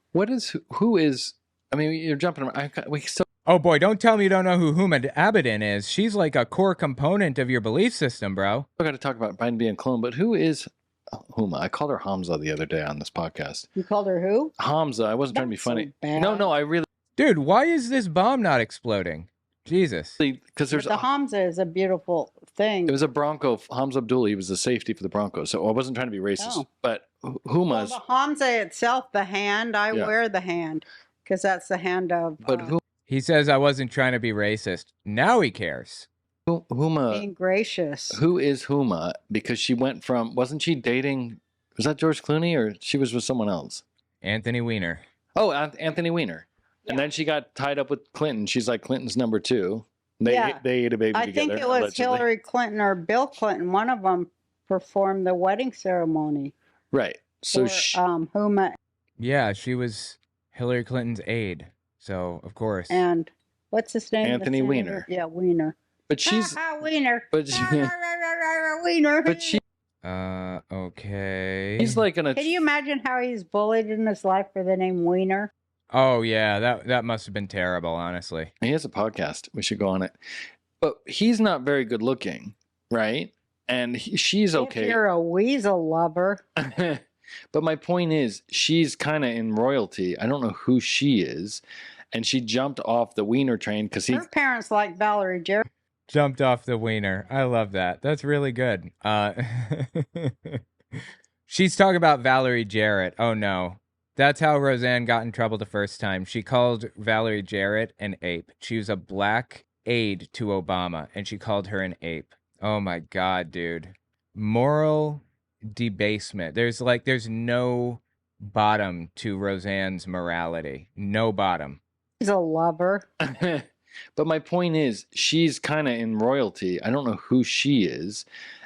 [SPEAKER 1] Who is, I mean, you're jumping around. We still.
[SPEAKER 2] Oh boy, don't tell me you don't know who Huma Abedin is. She's like a core component of your belief system, bro.
[SPEAKER 1] I got to talk about Biden being clone, but who is Huma? I called her Hamza the other day on this podcast.
[SPEAKER 3] You called her who?
[SPEAKER 1] Hamza. I wasn't trying to be
[SPEAKER 3] That's
[SPEAKER 1] funny.
[SPEAKER 3] so bad.
[SPEAKER 1] No, I really.
[SPEAKER 2] Dude, why is this bomb not exploding? Jesus.
[SPEAKER 1] Because there's
[SPEAKER 3] The Hamza is a beautiful thing.
[SPEAKER 1] It was a Bronco. Hamza Abdullah, he was the safety for the Broncos. So I wasn't trying to be racist.
[SPEAKER 3] Oh.
[SPEAKER 1] But
[SPEAKER 3] Well,
[SPEAKER 1] Huma's.
[SPEAKER 3] the Hamza itself, the hand, I
[SPEAKER 1] Yeah.
[SPEAKER 3] wear the hand because that's the hand of
[SPEAKER 1] But who?
[SPEAKER 2] He says I wasn't trying to be racist. Now he cares.
[SPEAKER 1] Huma.
[SPEAKER 3] being gracious.
[SPEAKER 1] Who is Huma? Because she went from. Wasn't she dating? Was that George Clooney or she was with someone else?
[SPEAKER 2] Anthony Weiner.
[SPEAKER 1] Oh, Anthony Weiner. And
[SPEAKER 3] Yeah.
[SPEAKER 1] then she got tied up with Clinton. She's like Clinton's number 2. They
[SPEAKER 3] Yeah.
[SPEAKER 1] they ate a baby
[SPEAKER 3] I
[SPEAKER 1] together.
[SPEAKER 3] think it was
[SPEAKER 1] allegedly.
[SPEAKER 3] Hillary Clinton or Bill Clinton. One of them performed the wedding ceremony
[SPEAKER 1] Right. So
[SPEAKER 3] for Huma
[SPEAKER 2] Yeah, she was Hillary Clinton's aide. So, of course.
[SPEAKER 3] and what's his name? The
[SPEAKER 1] Anthony
[SPEAKER 3] senator?
[SPEAKER 1] Weiner.
[SPEAKER 3] Yeah, Weiner.
[SPEAKER 1] but she's
[SPEAKER 3] Weiner.
[SPEAKER 1] but she,
[SPEAKER 3] Weiner.
[SPEAKER 1] but she
[SPEAKER 2] Okay.
[SPEAKER 1] he's like
[SPEAKER 3] Can you imagine how he's bullied in his life for the name Weiner?
[SPEAKER 2] Oh, yeah, that must have been terrible, honestly.
[SPEAKER 1] he has a podcast. We should go on it. But he's not very good looking, right? And she's
[SPEAKER 3] If
[SPEAKER 1] okay.
[SPEAKER 3] you're a weasel lover.
[SPEAKER 1] But my point is, she's kind of in royalty. I don't know who she is. And she jumped off the Wiener train because he.
[SPEAKER 3] Her parents like Valerie Jarrett.
[SPEAKER 2] Jumped off the wiener. I love that. That's really good. She's talking about Valerie Jarrett. Oh, no. That's how Roseanne got in trouble the first time. She called Valerie Jarrett an ape. She was a black aide to Obama, and she called her an ape. Oh, my God, dude. Moral debasement. There's no bottom to Roseanne's morality. No bottom.
[SPEAKER 3] He's a lover.
[SPEAKER 1] But my point is, she's kind of in royalty. I don't know who she is.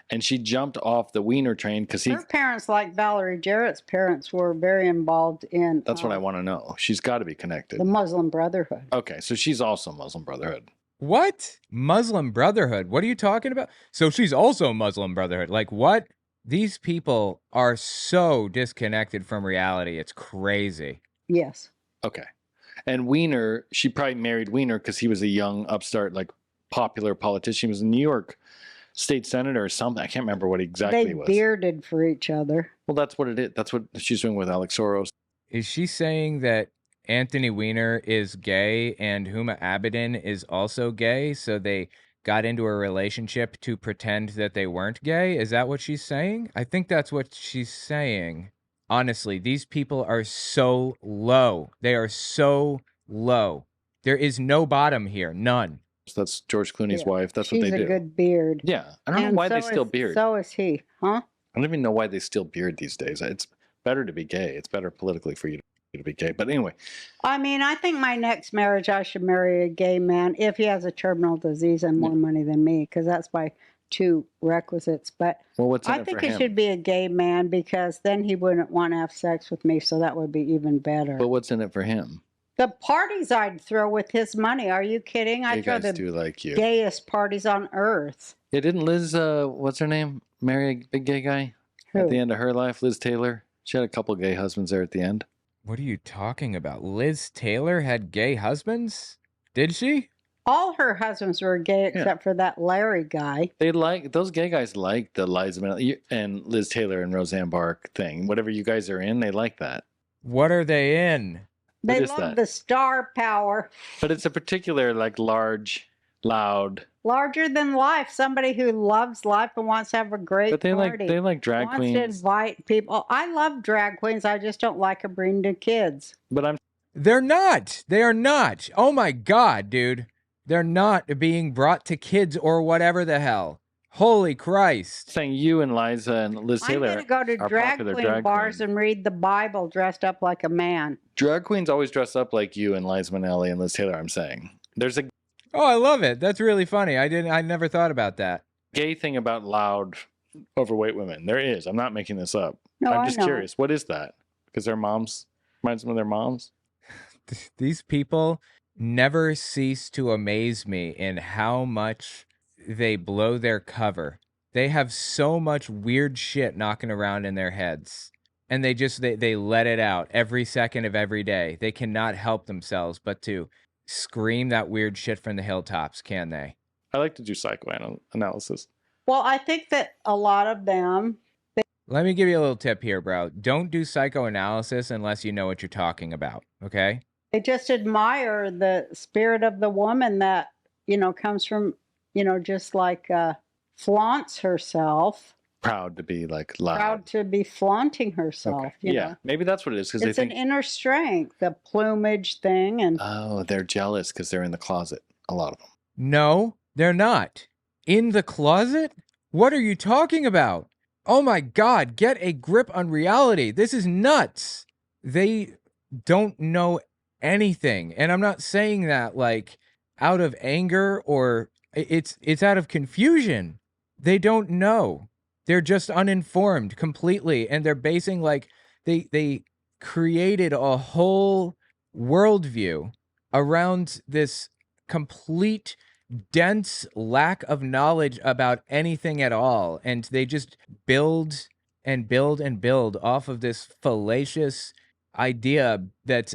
[SPEAKER 1] And she jumped off the Wiener train because he.
[SPEAKER 3] Her parents, like Valerie Jarrett's parents, were very involved in.
[SPEAKER 1] That's what I want to know. She's got to be connected.
[SPEAKER 3] The Muslim Brotherhood.
[SPEAKER 1] Okay, so she's also Muslim Brotherhood.
[SPEAKER 2] What? Muslim Brotherhood? What are you talking about? So she's also Muslim Brotherhood. Like what? These people are so disconnected from reality. It's crazy.
[SPEAKER 3] Yes.
[SPEAKER 1] Okay. And Weiner, she probably married Weiner because he was a young upstart, like popular politician. He was a New York state senator or something. I can't remember what exactly
[SPEAKER 3] They
[SPEAKER 1] it was.
[SPEAKER 3] bearded for each other.
[SPEAKER 1] Well, that's what it is. That's what she's doing with Alex Soros.
[SPEAKER 2] Is she saying that Anthony Weiner is gay and Huma Abedin is also gay, so they got into a relationship to pretend that they weren't gay? Is that what she's saying? I think that's what she's saying. Honestly, these people are so low. They are so low. There is no bottom here. None.
[SPEAKER 1] So that's George Clooney's wife. That's
[SPEAKER 3] She's
[SPEAKER 1] what they do.
[SPEAKER 3] a good beard.
[SPEAKER 1] Yeah. I don't know why they steal beard.
[SPEAKER 3] So is he, huh?
[SPEAKER 1] I don't even know why they steal beard these days. It's better to be gay. It's better politically for you to be gay. But anyway.
[SPEAKER 3] I mean, I think my next marriage, I should marry a gay man if he has a terminal disease and more money than me, because that's my two requisites. But
[SPEAKER 1] well, what's in
[SPEAKER 3] I
[SPEAKER 1] it
[SPEAKER 3] think
[SPEAKER 1] for
[SPEAKER 3] it
[SPEAKER 1] him?
[SPEAKER 3] should be a gay man, because then he wouldn't want to have sex with me, so that would be even better.
[SPEAKER 1] But what's in it for him?
[SPEAKER 3] The parties I'd throw with his money. Are you kidding?
[SPEAKER 1] You
[SPEAKER 3] I'd throw
[SPEAKER 1] guys
[SPEAKER 3] the
[SPEAKER 1] do like you.
[SPEAKER 3] gayest parties on earth.
[SPEAKER 1] Yeah, didn't Liz, what's her name? Marry a big gay guy?
[SPEAKER 3] Who?
[SPEAKER 1] At the end of her life, Liz Taylor. She had a couple gay husbands there at the end.
[SPEAKER 2] What are you talking about? Liz Taylor had gay husbands? Did she?
[SPEAKER 3] All her husbands were gay except for that Larry guy.
[SPEAKER 1] They like, those gay guys like the Liza Minnelli and Liz Taylor and Roseanne Barr thing. Whatever you guys are in, they like that.
[SPEAKER 2] What are they in?
[SPEAKER 3] They
[SPEAKER 1] is
[SPEAKER 3] love
[SPEAKER 1] that?
[SPEAKER 3] the star power.
[SPEAKER 1] But it's a particular, like, large, loud.
[SPEAKER 3] Larger than life. Somebody who loves life and wants to have a great
[SPEAKER 1] But they
[SPEAKER 3] party.
[SPEAKER 1] like drag
[SPEAKER 3] wants
[SPEAKER 1] queens.
[SPEAKER 3] to invite people. I love drag queens. I just don't like them bringing to kids.
[SPEAKER 1] But
[SPEAKER 2] They're not. They are not. Oh my God, dude. They're not being brought to kids or whatever the hell. Holy Christ.
[SPEAKER 1] saying you and Liza and Liz
[SPEAKER 3] I'm
[SPEAKER 1] Taylor
[SPEAKER 3] going to go to
[SPEAKER 1] are
[SPEAKER 3] drag
[SPEAKER 1] popular
[SPEAKER 3] queen
[SPEAKER 1] drag
[SPEAKER 3] bars
[SPEAKER 1] queens.
[SPEAKER 3] and read the Bible dressed up like a man.
[SPEAKER 1] Drag queens always dress up like you and Liza Minnelli and Liz Taylor, I'm saying. There's a
[SPEAKER 2] Oh, I love it. That's really funny. I never thought about that.
[SPEAKER 1] gay thing about loud, overweight women. There is. I'm not making this up.
[SPEAKER 3] No,
[SPEAKER 1] I'm
[SPEAKER 3] I
[SPEAKER 1] just
[SPEAKER 3] know.
[SPEAKER 1] curious. What is that? Because their moms, reminds them of their moms?
[SPEAKER 2] These people never cease to amaze me in how much they blow their cover. They have so much weird shit knocking around in their heads. And they let it out every second of every day. They cannot help themselves but to scream that weird shit from the hilltops, can they?
[SPEAKER 1] I like to do psychoanalysis.
[SPEAKER 3] Well, I think that a lot of them,
[SPEAKER 2] Let me give you a little tip here, bro. Don't do psychoanalysis unless you know what you're talking about, okay?
[SPEAKER 3] they just admire the spirit of the woman that, comes from, just like flaunts herself.
[SPEAKER 1] Proud to be like loud.
[SPEAKER 3] Proud to be flaunting herself.
[SPEAKER 1] Okay.
[SPEAKER 3] You
[SPEAKER 1] Yeah,
[SPEAKER 3] know?
[SPEAKER 1] maybe that's what it is. Because they
[SPEAKER 3] It's an
[SPEAKER 1] think,
[SPEAKER 3] inner strength, the plumage thing. And
[SPEAKER 1] oh, they're jealous because they're in the closet. A lot of them.
[SPEAKER 2] No, they're not. In the closet? What are you talking about? Oh my God, get a grip on reality. This is nuts. They don't know anything. And I'm not saying that like out of anger or it's out of confusion. They don't know. They're just uninformed completely. And they're basing like they created a whole worldview around this complete dense lack of knowledge about anything at all, and they just build and build and build off of this fallacious idea that's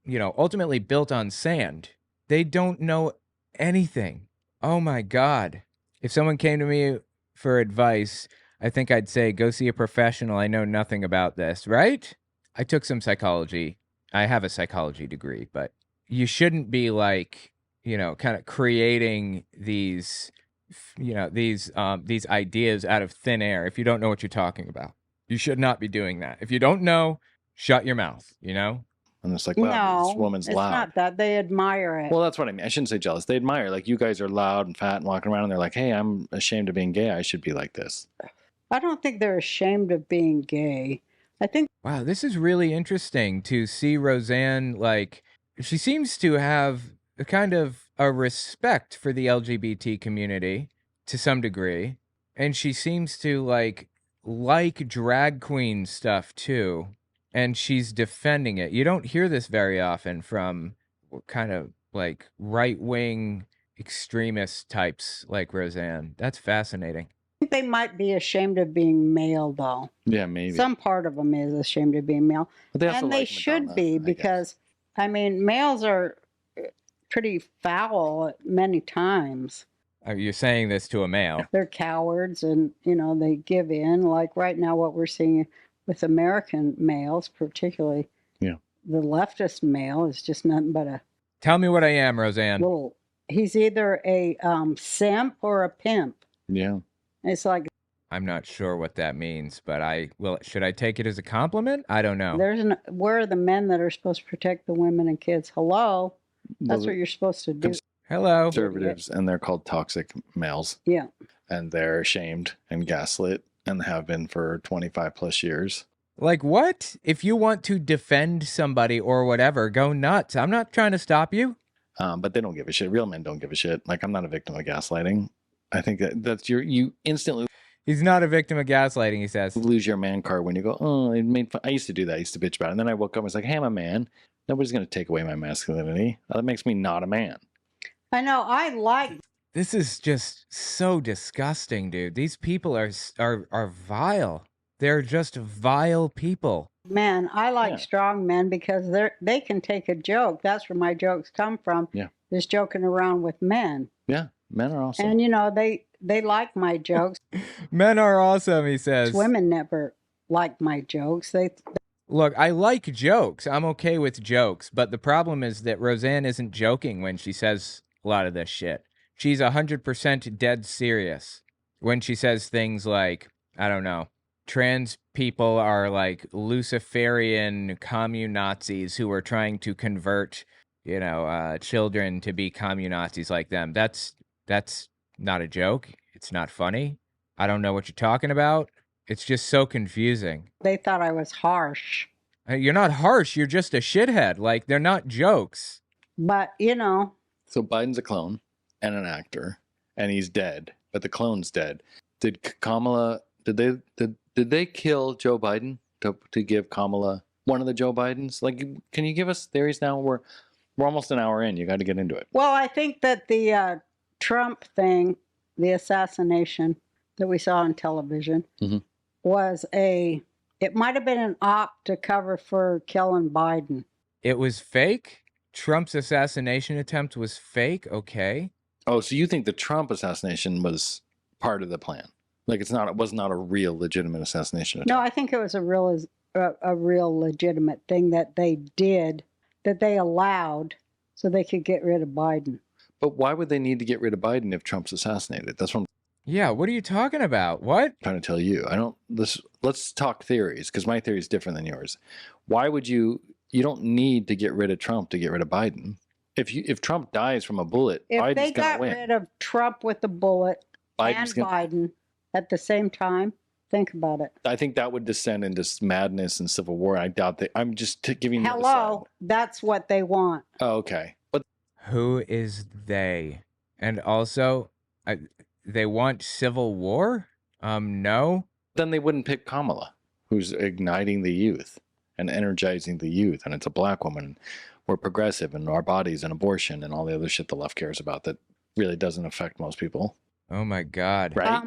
[SPEAKER 2] ultimately built on sand. They don't know anything. Oh my God. If someone came to me for advice, I think I'd say go see a professional. I know nothing about this, right? I took some psychology. I have a psychology degree, but you shouldn't be like kind of creating these ideas out of thin air if you don't know what you're talking about. You should not be doing that. If you don't know, shut your mouth,
[SPEAKER 1] And it's like, wow,
[SPEAKER 3] no,
[SPEAKER 1] this woman's
[SPEAKER 3] it's
[SPEAKER 1] loud.
[SPEAKER 3] not that. They admire it.
[SPEAKER 1] Well, that's what I mean. I shouldn't say jealous. They admire. Like, you guys are loud and fat and walking around, and they're like, hey, I'm ashamed of being gay. I should be like this.
[SPEAKER 3] I don't think they're ashamed of being gay. I think
[SPEAKER 2] Wow, this is really interesting to see Roseanne, like, she seems to have a kind of a respect for the LGBT community to some degree. And she seems to like drag queen stuff too. And she's defending it. You don't hear this very often from kind of like right-wing extremist types like Roseanne. That's fascinating.
[SPEAKER 3] they might be ashamed of being male, though.
[SPEAKER 1] Yeah, maybe.
[SPEAKER 3] Some part of them is ashamed of being male.
[SPEAKER 1] But they also
[SPEAKER 3] And they
[SPEAKER 1] like
[SPEAKER 3] should
[SPEAKER 1] Madonna,
[SPEAKER 3] be,
[SPEAKER 1] I guess.
[SPEAKER 3] because I mean, males are pretty foul at many times.
[SPEAKER 2] Are you saying this to a male?
[SPEAKER 3] They're cowards and, you know, they give in. Like right now, what we're seeing with American males, particularly the leftist male, is just nothing but a
[SPEAKER 2] Tell me what I am, Roseanne.
[SPEAKER 3] little, he's either a simp or a pimp.
[SPEAKER 1] Yeah.
[SPEAKER 3] It's like
[SPEAKER 2] I'm not sure what that means, but should I take it as a compliment? I don't know.
[SPEAKER 3] where are the men that are supposed to protect the women and kids? Hello? That's
[SPEAKER 1] Those
[SPEAKER 3] what you're supposed to do.
[SPEAKER 2] Hello.
[SPEAKER 1] conservatives, and they're called toxic males.
[SPEAKER 3] Yeah.
[SPEAKER 1] And they're shamed and gaslit and have been for 25 plus years.
[SPEAKER 2] Like what? If you want to defend somebody or whatever, go nuts. I'm not trying to stop you.
[SPEAKER 1] But they don't give a shit. Real men don't give a shit. Like, I'm not a victim of gaslighting. I think that's you instantly
[SPEAKER 2] He's not a victim of gaslighting, he says.
[SPEAKER 1] lose your man card when you go, oh, it made fun. I used to do that. I used to bitch about it. And then I woke up and was like, hey, I'm a man. Nobody's going to take away my masculinity. That makes me not a man.
[SPEAKER 3] I know. I like
[SPEAKER 2] This is just so disgusting, dude. These people are vile. They're just vile people.
[SPEAKER 3] men. I like
[SPEAKER 1] Yeah.
[SPEAKER 3] strong men because they can take a joke. That's where my jokes come from.
[SPEAKER 1] Yeah.
[SPEAKER 3] Is joking around with men.
[SPEAKER 1] Yeah, men are awesome.
[SPEAKER 3] And you know, they like my jokes.
[SPEAKER 2] Men are awesome, he says.
[SPEAKER 3] Women never like my jokes.
[SPEAKER 2] Look, I like jokes. I'm okay with jokes. But the problem is that Roseanne isn't joking when she says a lot of this shit. She's 100% dead serious when she says things like, I don't know, trans people are like Luciferian commune Nazis who are trying to convert, children to be commune Nazis like them. That's not a joke. It's not funny. I don't know what you're talking about. It's just so confusing.
[SPEAKER 3] They thought I was harsh.
[SPEAKER 2] You're not harsh. You're just a shithead. Like, they're not jokes.
[SPEAKER 3] But, you know.
[SPEAKER 1] So Biden's a clone and an actor, and he's dead, but the clone's dead. Did Kamala, did they kill Joe Biden to give Kamala one of the Joe Bidens? Like, can you give us theories now? We're almost an hour in. You got to get into it.
[SPEAKER 3] Well, I think that the Trump thing, the assassination that we saw on television, was it might have been an op to cover for killing Biden.
[SPEAKER 2] It was fake? Trump's assassination attempt was fake? Okay.
[SPEAKER 1] Oh, so you think the Trump assassination was part of the plan? Like, it was not a real legitimate assassination attempt?
[SPEAKER 3] No, I think it was a real legitimate thing that they did, that they allowed so they could get rid of Biden.
[SPEAKER 1] But why would they need to get rid of Biden if Trump's assassinated? That's what I'm
[SPEAKER 2] Yeah, what are you talking about? What?
[SPEAKER 1] trying to tell you. Let's talk theories, because my theory is different than yours. Why would you don't need to get rid of Trump to get rid of Biden. If Trump dies from a bullet,
[SPEAKER 3] If
[SPEAKER 1] Biden's
[SPEAKER 3] they
[SPEAKER 1] gonna
[SPEAKER 3] got
[SPEAKER 1] win.
[SPEAKER 3] rid of Trump with a bullet
[SPEAKER 1] Biden's
[SPEAKER 3] and Biden at the same time, think about it.
[SPEAKER 1] I think that would descend into madness and civil war. I doubt that. I'm just giving you the
[SPEAKER 3] Hello, that's what they want.
[SPEAKER 1] side. Oh, okay. But
[SPEAKER 2] Who is they? And also, they want civil war? No.
[SPEAKER 1] then they wouldn't pick Kamala, who's igniting the youth and energizing the youth, and it's a black woman. We're progressive, and our bodies and abortion and all the other shit the left cares about that really doesn't affect most people.
[SPEAKER 2] Oh my God.
[SPEAKER 1] Right?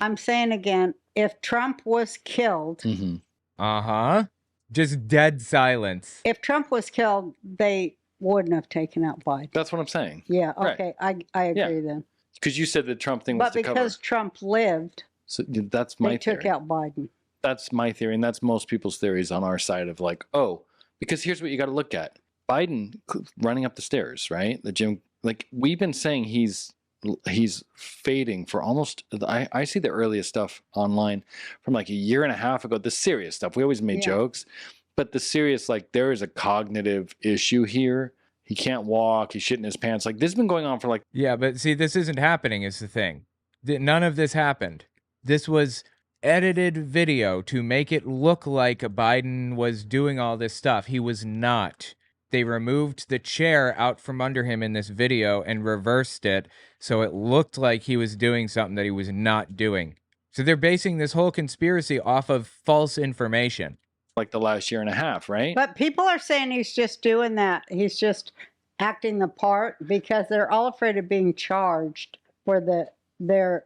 [SPEAKER 3] I'm saying again, if Trump was killed,
[SPEAKER 1] Mm-hmm.
[SPEAKER 2] Uh-huh. Just dead silence.
[SPEAKER 3] if Trump was killed, they wouldn't have taken out Biden.
[SPEAKER 1] That's what I'm saying.
[SPEAKER 3] Yeah,
[SPEAKER 1] Right.
[SPEAKER 3] okay, I agree then.
[SPEAKER 1] Because you said the Trump thing was
[SPEAKER 3] But
[SPEAKER 1] to cover.
[SPEAKER 3] because Trump lived,
[SPEAKER 1] So that's my
[SPEAKER 3] they took
[SPEAKER 1] theory.
[SPEAKER 3] out Biden.
[SPEAKER 1] That's my theory, and that's most people's theories on our side of like, oh, because here's what you got to look at. Biden running up the stairs, right? The gym, like we've been saying, he's fading for almost. I see the earliest stuff online from like a year and a half ago. The serious stuff. We always made
[SPEAKER 3] Yeah.
[SPEAKER 1] jokes, but the serious, like there is a cognitive issue here. He can't walk. He's shitting his pants. Like this has been going on for like.
[SPEAKER 2] Yeah, but see, this isn't happening is the thing. None of this happened. This was edited video to make it look like Biden was doing all this stuff. He was not. They removed the chair out from under him in this video and reversed it so it looked like he was doing something that he was not doing. So they're basing this whole conspiracy off of false information.
[SPEAKER 1] Like the last year and a half, right?
[SPEAKER 3] But people are saying he's just doing that. He's just acting the part because they're all afraid of being charged for their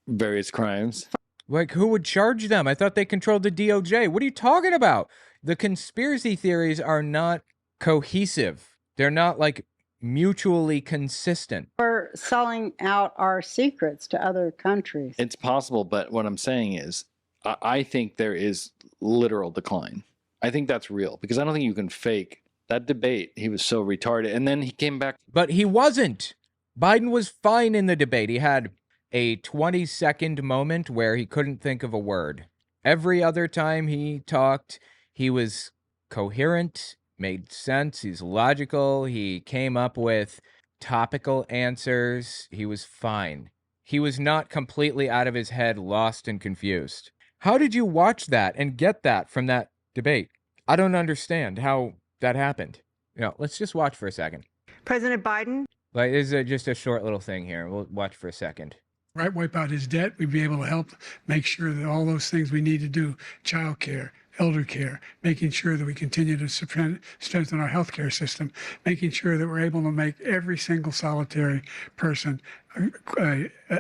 [SPEAKER 1] Various crimes.
[SPEAKER 2] Like, who would charge them? I thought they controlled the DOJ. What are you talking about? The conspiracy theories are not cohesive. They're not like mutually consistent.
[SPEAKER 3] We're selling out our secrets to other countries.
[SPEAKER 1] It's possible, but what I'm saying is, I think there is literal decline. I think that's real because I don't think you can fake that debate. He was so retarded. And then he came back.
[SPEAKER 2] But he wasn't. Biden was fine in the debate. He had a 20-second moment where he couldn't think of a word. Every other time he talked, he was coherent, made sense, he's logical, he came up with topical answers, he was fine. He was not completely out of his head, lost and confused. How did you watch that and get that from that debate? I don't understand how that happened. Let's just watch for a second.
[SPEAKER 4] President Biden?
[SPEAKER 2] Like, this is just a short little thing here. We'll watch for a second.
[SPEAKER 5] Right, wipe out his debt. We'd be able to help make sure that all those things we need to do, child care, elder care, making sure that we continue to strengthen our healthcare system, making sure that we're able to make every single solitary person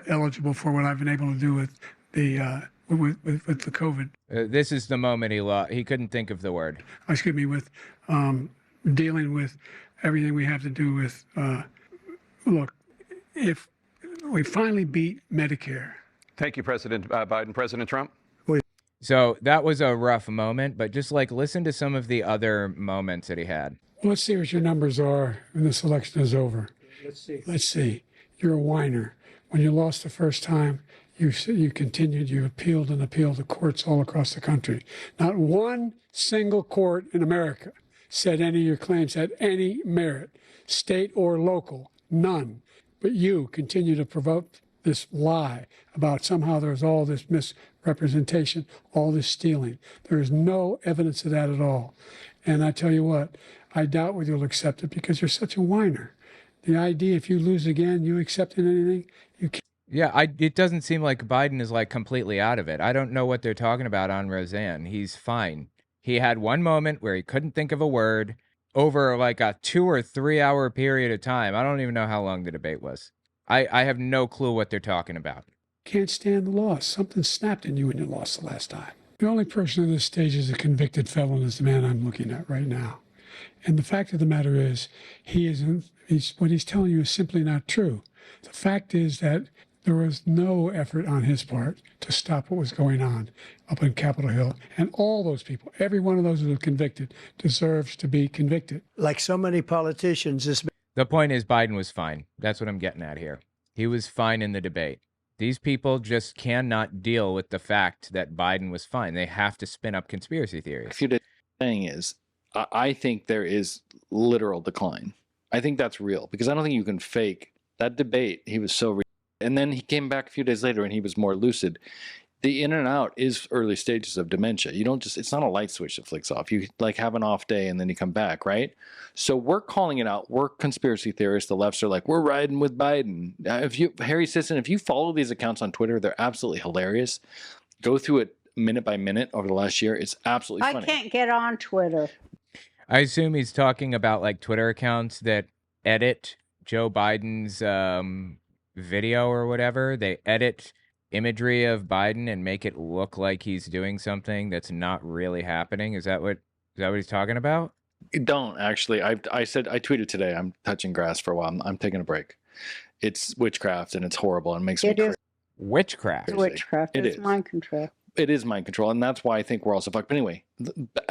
[SPEAKER 5] eligible for what I've been able to do with the with the COVID.
[SPEAKER 2] This is the moment he lost. He couldn't think of the word.
[SPEAKER 5] Excuse me, with dealing with everything we have to do with. Look, if we finally beat Medicare.
[SPEAKER 6] Thank you, President Biden. President Trump?
[SPEAKER 2] So that was a rough moment, but just like listen to some of the other moments that he had.
[SPEAKER 5] Well, let's see what your numbers are when this election is over. Let's see. You're a whiner. When you lost the first time, you continued, you appealed and appealed to courts all across the country. Not one single court in America said any of your claims had any merit, state or local, none. But you continue to provoke this lie about somehow there's all this misrepresentation, all this stealing. There is no evidence of that at all. And I tell you what, I doubt whether you'll accept it because you're such a whiner. The idea if you lose again, you accepting anything, you can't.
[SPEAKER 2] Yeah, it doesn't seem like Biden is like completely out of it. I don't know what they're talking about on Roseanne. He's fine. He had one moment where he couldn't think of a word over like a 2 or 3 hour period of time. I don't even know how long the debate was. I have no clue what they're talking about.
[SPEAKER 5] Can't stand the loss. Something snapped in you when you lost the last time. The only person on this stage is a convicted felon is the man I'm looking at right now. And the fact of the matter is, what he's telling you is simply not true. The fact is that there was no effort on his part to stop what was going on up in Capitol Hill. And all those people, every one of those who were convicted, deserves to be convicted.
[SPEAKER 7] Like so many politicians,
[SPEAKER 2] The point is Biden was fine. That's what I'm getting at here. He was fine in the debate. These people just cannot deal with the fact that Biden was fine. They have to spin up conspiracy theories.
[SPEAKER 1] The thing is, I think there is literal decline. I think that's real because I don't think you can fake that debate. He was so and then he came back a few days later and he was more lucid. The in and out is early stages of dementia. You don't just, it's not a light switch that flicks off. You like have an off day and then you come back, right? So we're calling it out. We're conspiracy theorists. The lefts are like, we're riding with Biden. Harry Sisson, if you follow these accounts on Twitter, they're absolutely hilarious. Go through it minute by minute over the last year. It's absolutely funny.
[SPEAKER 3] I can't get on Twitter.
[SPEAKER 2] I assume he's talking about like Twitter accounts that edit Joe Biden's video or whatever. They edit imagery of Biden and make it look like he's doing something that's not really happening. Is that what he's talking about?
[SPEAKER 1] Don't actually. I tweeted today. I'm touching grass for a while. I'm taking a break. It's witchcraft and it's horrible and makes me crazy.
[SPEAKER 2] Witchcraft.
[SPEAKER 3] Witchcraft. It's mind control.
[SPEAKER 1] It is mind control, and that's why I think we're all so fucked. But anyway,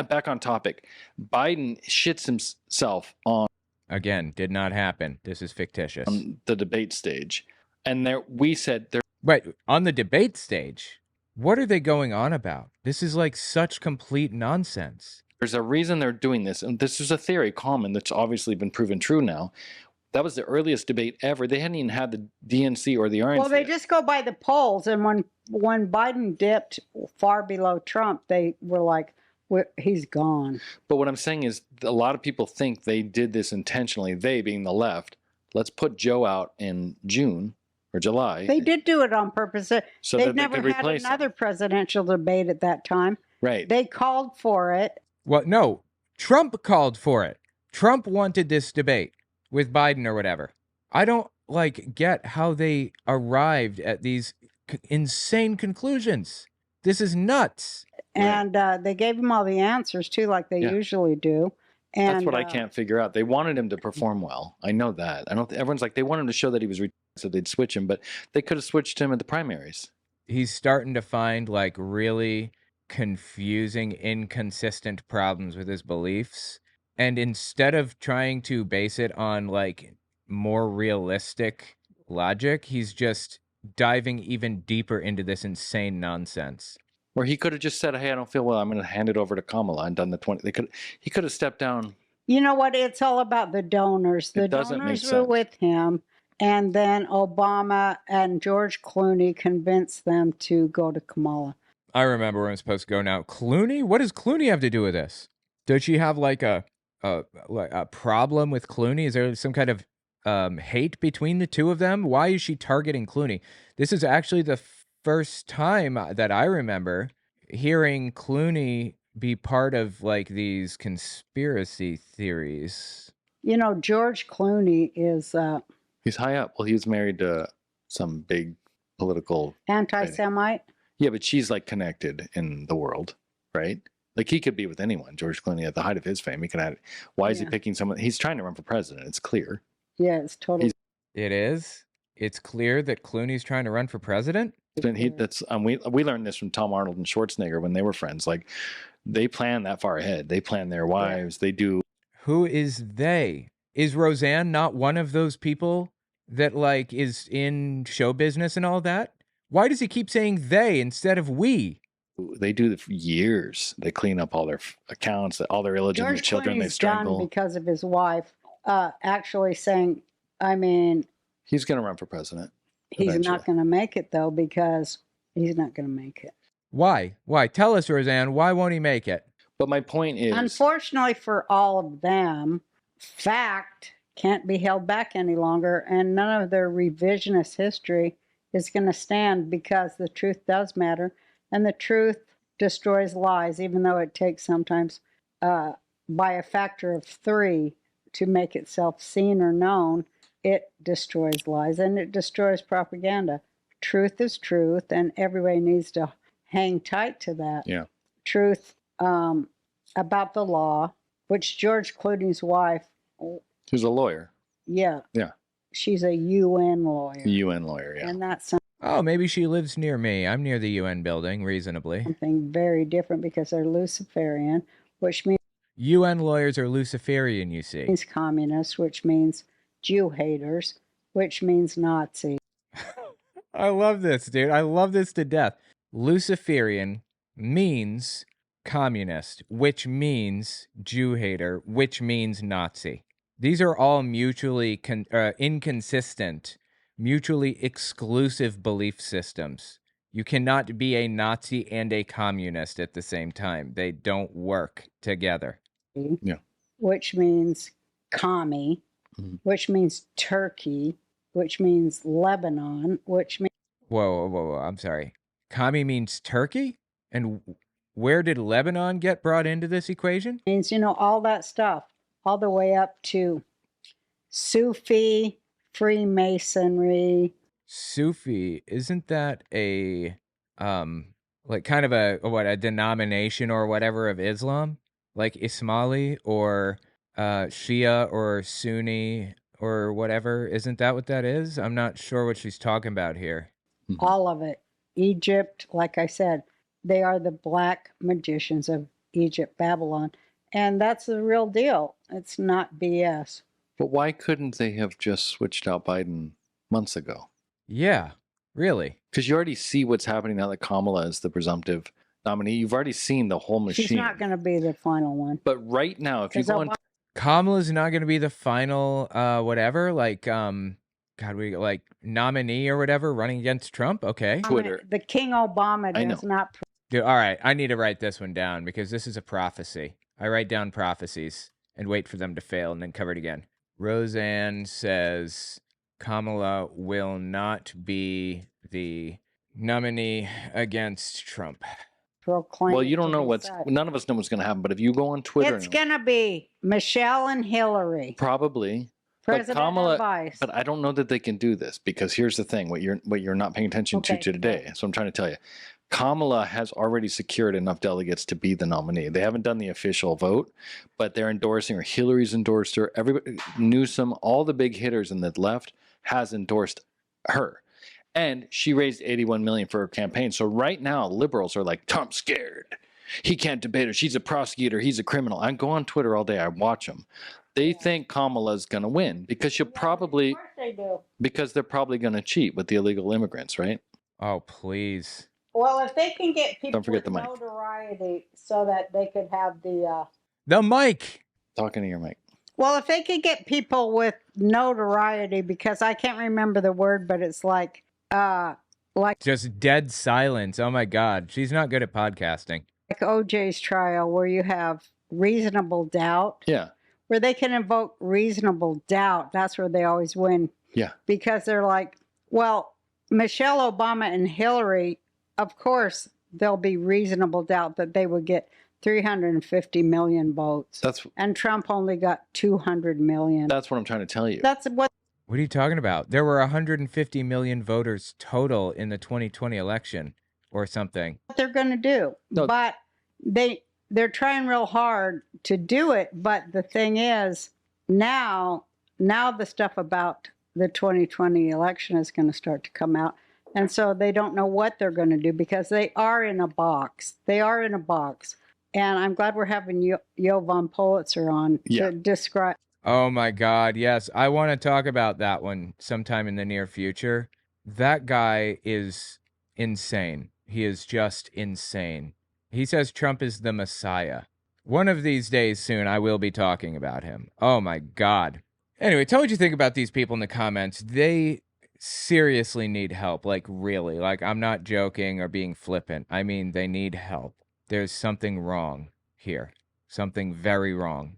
[SPEAKER 1] back on topic. Biden shits himself on
[SPEAKER 2] Again, did not happen. This is fictitious.
[SPEAKER 1] On the debate stage, and we said there.
[SPEAKER 2] Right, on the debate stage, what are they going on about? This is like such complete nonsense.
[SPEAKER 1] There's a reason they're doing this, and this is a theory common that's obviously been proven true now. That was the earliest debate ever. They hadn't even had the DNC or the RNC.
[SPEAKER 3] Well, they just go by the polls, and when Biden dipped far below Trump, they were like, he's gone.
[SPEAKER 1] But what I'm saying is a lot of people think they did this intentionally, they being the left. Let's put Joe out in June or July.
[SPEAKER 3] They did do it on purpose.
[SPEAKER 1] So
[SPEAKER 3] They've
[SPEAKER 1] that they
[SPEAKER 3] never
[SPEAKER 1] could
[SPEAKER 3] had
[SPEAKER 1] replace
[SPEAKER 3] another presidential debate at that time.
[SPEAKER 1] Right.
[SPEAKER 3] They called for it.
[SPEAKER 2] Well, no, Trump called for it. Trump wanted this debate with Biden or whatever. I don't get how they arrived at these insane conclusions. This is nuts.
[SPEAKER 3] And they gave him all the answers too, like they usually do. And
[SPEAKER 1] That's what I can't figure out. They wanted him to perform well. I know that. I don't. Everyone's like they wanted him to show that he was so they'd switch him, but they could have switched him at the primaries.
[SPEAKER 2] He's starting to find like really confusing, inconsistent problems with his beliefs. And instead of trying to base it on like more realistic logic, he's just diving even deeper into this insane nonsense.
[SPEAKER 1] Or he could have just said, "Hey, I don't feel well. I'm going to hand it over to Kamala," and done the 20. He could have stepped down.
[SPEAKER 3] You know what? It's all about the donors. The
[SPEAKER 1] It doesn't make
[SPEAKER 3] donors were
[SPEAKER 1] sense.
[SPEAKER 3] with him, and then Obama and George Clooney convinced them to go to Kamala.
[SPEAKER 2] I remember where I'm supposed to go now. Clooney? What does Clooney have to do with this? Does she have like a problem with Clooney? Is there some kind of hate between the two of them? Why is she targeting Clooney? This is actually the first time that I remember hearing Clooney be part of like these conspiracy theories.
[SPEAKER 3] You know, George Clooney is
[SPEAKER 1] He's high up. Well, he was married to some big political.
[SPEAKER 3] anti-Semite.
[SPEAKER 1] Yeah, but she's like connected in the world, right? Like he could be with anyone. George Clooney at the height of his fame, he could have. Why is he
[SPEAKER 3] Yeah.
[SPEAKER 1] picking someone? He's trying to run for president. It's clear.
[SPEAKER 3] Yeah, it's totally.
[SPEAKER 2] It is. It's clear that Clooney's trying to run for president.
[SPEAKER 1] That's we learned this from Tom Arnold and Schwarzenegger when they were friends. Like they plan that far ahead. They plan their wives. They do.
[SPEAKER 2] Who is they? Is Roseanne not one of those people that like is in show business and all that? Why does he keep saying they instead of we?
[SPEAKER 1] They do it for years. They clean up all their accounts, all their illegitimate
[SPEAKER 3] George
[SPEAKER 1] children. They
[SPEAKER 3] Clooney's done
[SPEAKER 1] strangle.
[SPEAKER 3] because of his wife actually saying, I mean,
[SPEAKER 1] He's going to run for president.
[SPEAKER 3] he's
[SPEAKER 1] Eventually.
[SPEAKER 3] not going to make it though, because he's not going to make it.
[SPEAKER 2] Why? Why? Tell us, Roseanne. Why won't he make it?
[SPEAKER 1] But my point is,
[SPEAKER 3] Unfortunately for all of them, fact can't be held back any longer, and none of their revisionist history is going to stand, because the truth does matter, and the truth destroys lies, even though it takes sometimes by a factor of 3 to make itself seen or known. It destroys lies, and it destroys propaganda. Truth is truth, and everybody needs to hang tight to that.
[SPEAKER 1] Yeah.
[SPEAKER 3] Truth about the law, which George Clooney's wife,
[SPEAKER 1] who's a lawyer,
[SPEAKER 3] yeah, she's a UN lawyer,
[SPEAKER 1] a UN lawyer. Yeah.
[SPEAKER 3] and that's
[SPEAKER 2] Oh, maybe she lives near me. I'm near the UN building, reasonably.
[SPEAKER 3] something very different, because they're Luciferian, which
[SPEAKER 2] UN lawyers are Luciferian, you see.
[SPEAKER 3] means communist, which means Jew haters, which means Nazi.
[SPEAKER 2] I love this, dude. I love this to death. Luciferian means communist, which means Jew hater, which means Nazi. These are all mutually inconsistent, mutually exclusive belief systems. You cannot be a Nazi and a communist at the same time. They don't work together.
[SPEAKER 1] Yeah.
[SPEAKER 3] Which means commie, which means Turkey, which means Lebanon, which means
[SPEAKER 2] Whoa. I'm sorry. Commie means Turkey? And where did Lebanon get brought into this equation?
[SPEAKER 3] all that stuff, all the way up to Sufi, Freemasonry.
[SPEAKER 2] Sufi, isn't that a like kind of a denomination or whatever of Islam? Like Ismaili or Shia or Sunni or whatever? Isn't that what that is? I'm not sure what she's talking about here.
[SPEAKER 3] All of it. Egypt, like I said, they are the black magicians of Egypt, Babylon. And that's the real deal. It's not BS.
[SPEAKER 1] But why couldn't they have just switched out Biden months ago?
[SPEAKER 2] Yeah, really.
[SPEAKER 1] Because you already see what's happening now that Kamala is the presumptive nominee. You've already seen the whole machine.
[SPEAKER 3] She's not going to be the final one.
[SPEAKER 1] But right now, if you
[SPEAKER 3] 'Cause
[SPEAKER 1] go on,
[SPEAKER 2] Kamala's not going to be the final whatever, like nominee or whatever running against Trump. Okay.
[SPEAKER 1] Twitter.
[SPEAKER 3] The King Obama
[SPEAKER 1] I
[SPEAKER 3] does
[SPEAKER 1] know.
[SPEAKER 3] not.
[SPEAKER 2] Dude, all right, I need to write this one down because this is a prophecy. I write down prophecies and wait for them to fail and then cover it again. Roseanne says Kamala will not be the nominee against Trump.
[SPEAKER 3] Proclaim.
[SPEAKER 1] well, you don't know
[SPEAKER 3] such.
[SPEAKER 1] none of us know what's going to happen. But if you go on Twitter,
[SPEAKER 3] It's going to be Michelle and Hillary,
[SPEAKER 1] probably.
[SPEAKER 3] president
[SPEAKER 1] Kamala-
[SPEAKER 3] and vice.
[SPEAKER 1] But I don't know that they can do this because here's the thing: what you're not paying attention
[SPEAKER 3] Okay,
[SPEAKER 1] to today. So I'm trying to tell you, Kamala has already secured enough delegates to be the nominee. They haven't done the official vote, but they're endorsing her. Hillary's endorsed her. Everybody, Newsom, all the big hitters in the left has endorsed her. And she raised $81 million for her campaign. So right now, liberals are like, Trump's scared. He can't debate her. She's a prosecutor. He's a criminal. I go on Twitter all day. I watch them. They think Kamala's going to win because she'll probably,
[SPEAKER 3] Of course they do.
[SPEAKER 1] because they're probably going to cheat with the illegal immigrants, right?
[SPEAKER 2] Oh, please.
[SPEAKER 3] Well, if they can get people
[SPEAKER 1] Don't forget
[SPEAKER 3] with
[SPEAKER 1] the mic.
[SPEAKER 3] notoriety so that they could have
[SPEAKER 2] The mic.
[SPEAKER 1] Talking to your mic.
[SPEAKER 3] well, if they could get people with notoriety, because I can't remember the word, but it's like
[SPEAKER 2] Just dead silence. Oh my God. She's not good at podcasting.
[SPEAKER 3] OJ's trial where you have reasonable doubt,
[SPEAKER 1] Yeah.
[SPEAKER 3] where they can invoke reasonable doubt. That's where they always win.
[SPEAKER 1] Yeah.
[SPEAKER 3] Because they're like, well, Michelle Obama and Hillary, of course, there'll be reasonable doubt that they would get 350 million votes. And Trump only got 200 million.
[SPEAKER 1] That's what I'm trying to tell you.
[SPEAKER 3] That's what
[SPEAKER 2] What are you talking about? There were 150 million voters total in the 2020 election or something.
[SPEAKER 3] they're going to do.
[SPEAKER 1] No.
[SPEAKER 3] But they're trying real hard to do it. But the thing is, now the stuff about the 2020 election is going to start to come out. And so they don't know what they're going to do because they are in a box. They are in a box. And I'm glad we're having Yo von Pulitzer on
[SPEAKER 1] Yeah.
[SPEAKER 3] to describe.
[SPEAKER 2] Oh my God, yes. I want to talk about that one sometime in the near future. That guy is insane. He is just insane. He says Trump is the Messiah. One of these days soon, I will be talking about him. Oh my God. Anyway, tell me what you think about these people in the comments. They seriously need help. Like, really. Like, I'm not joking or being flippant. I mean, they need help. There's something wrong here. Something very wrong.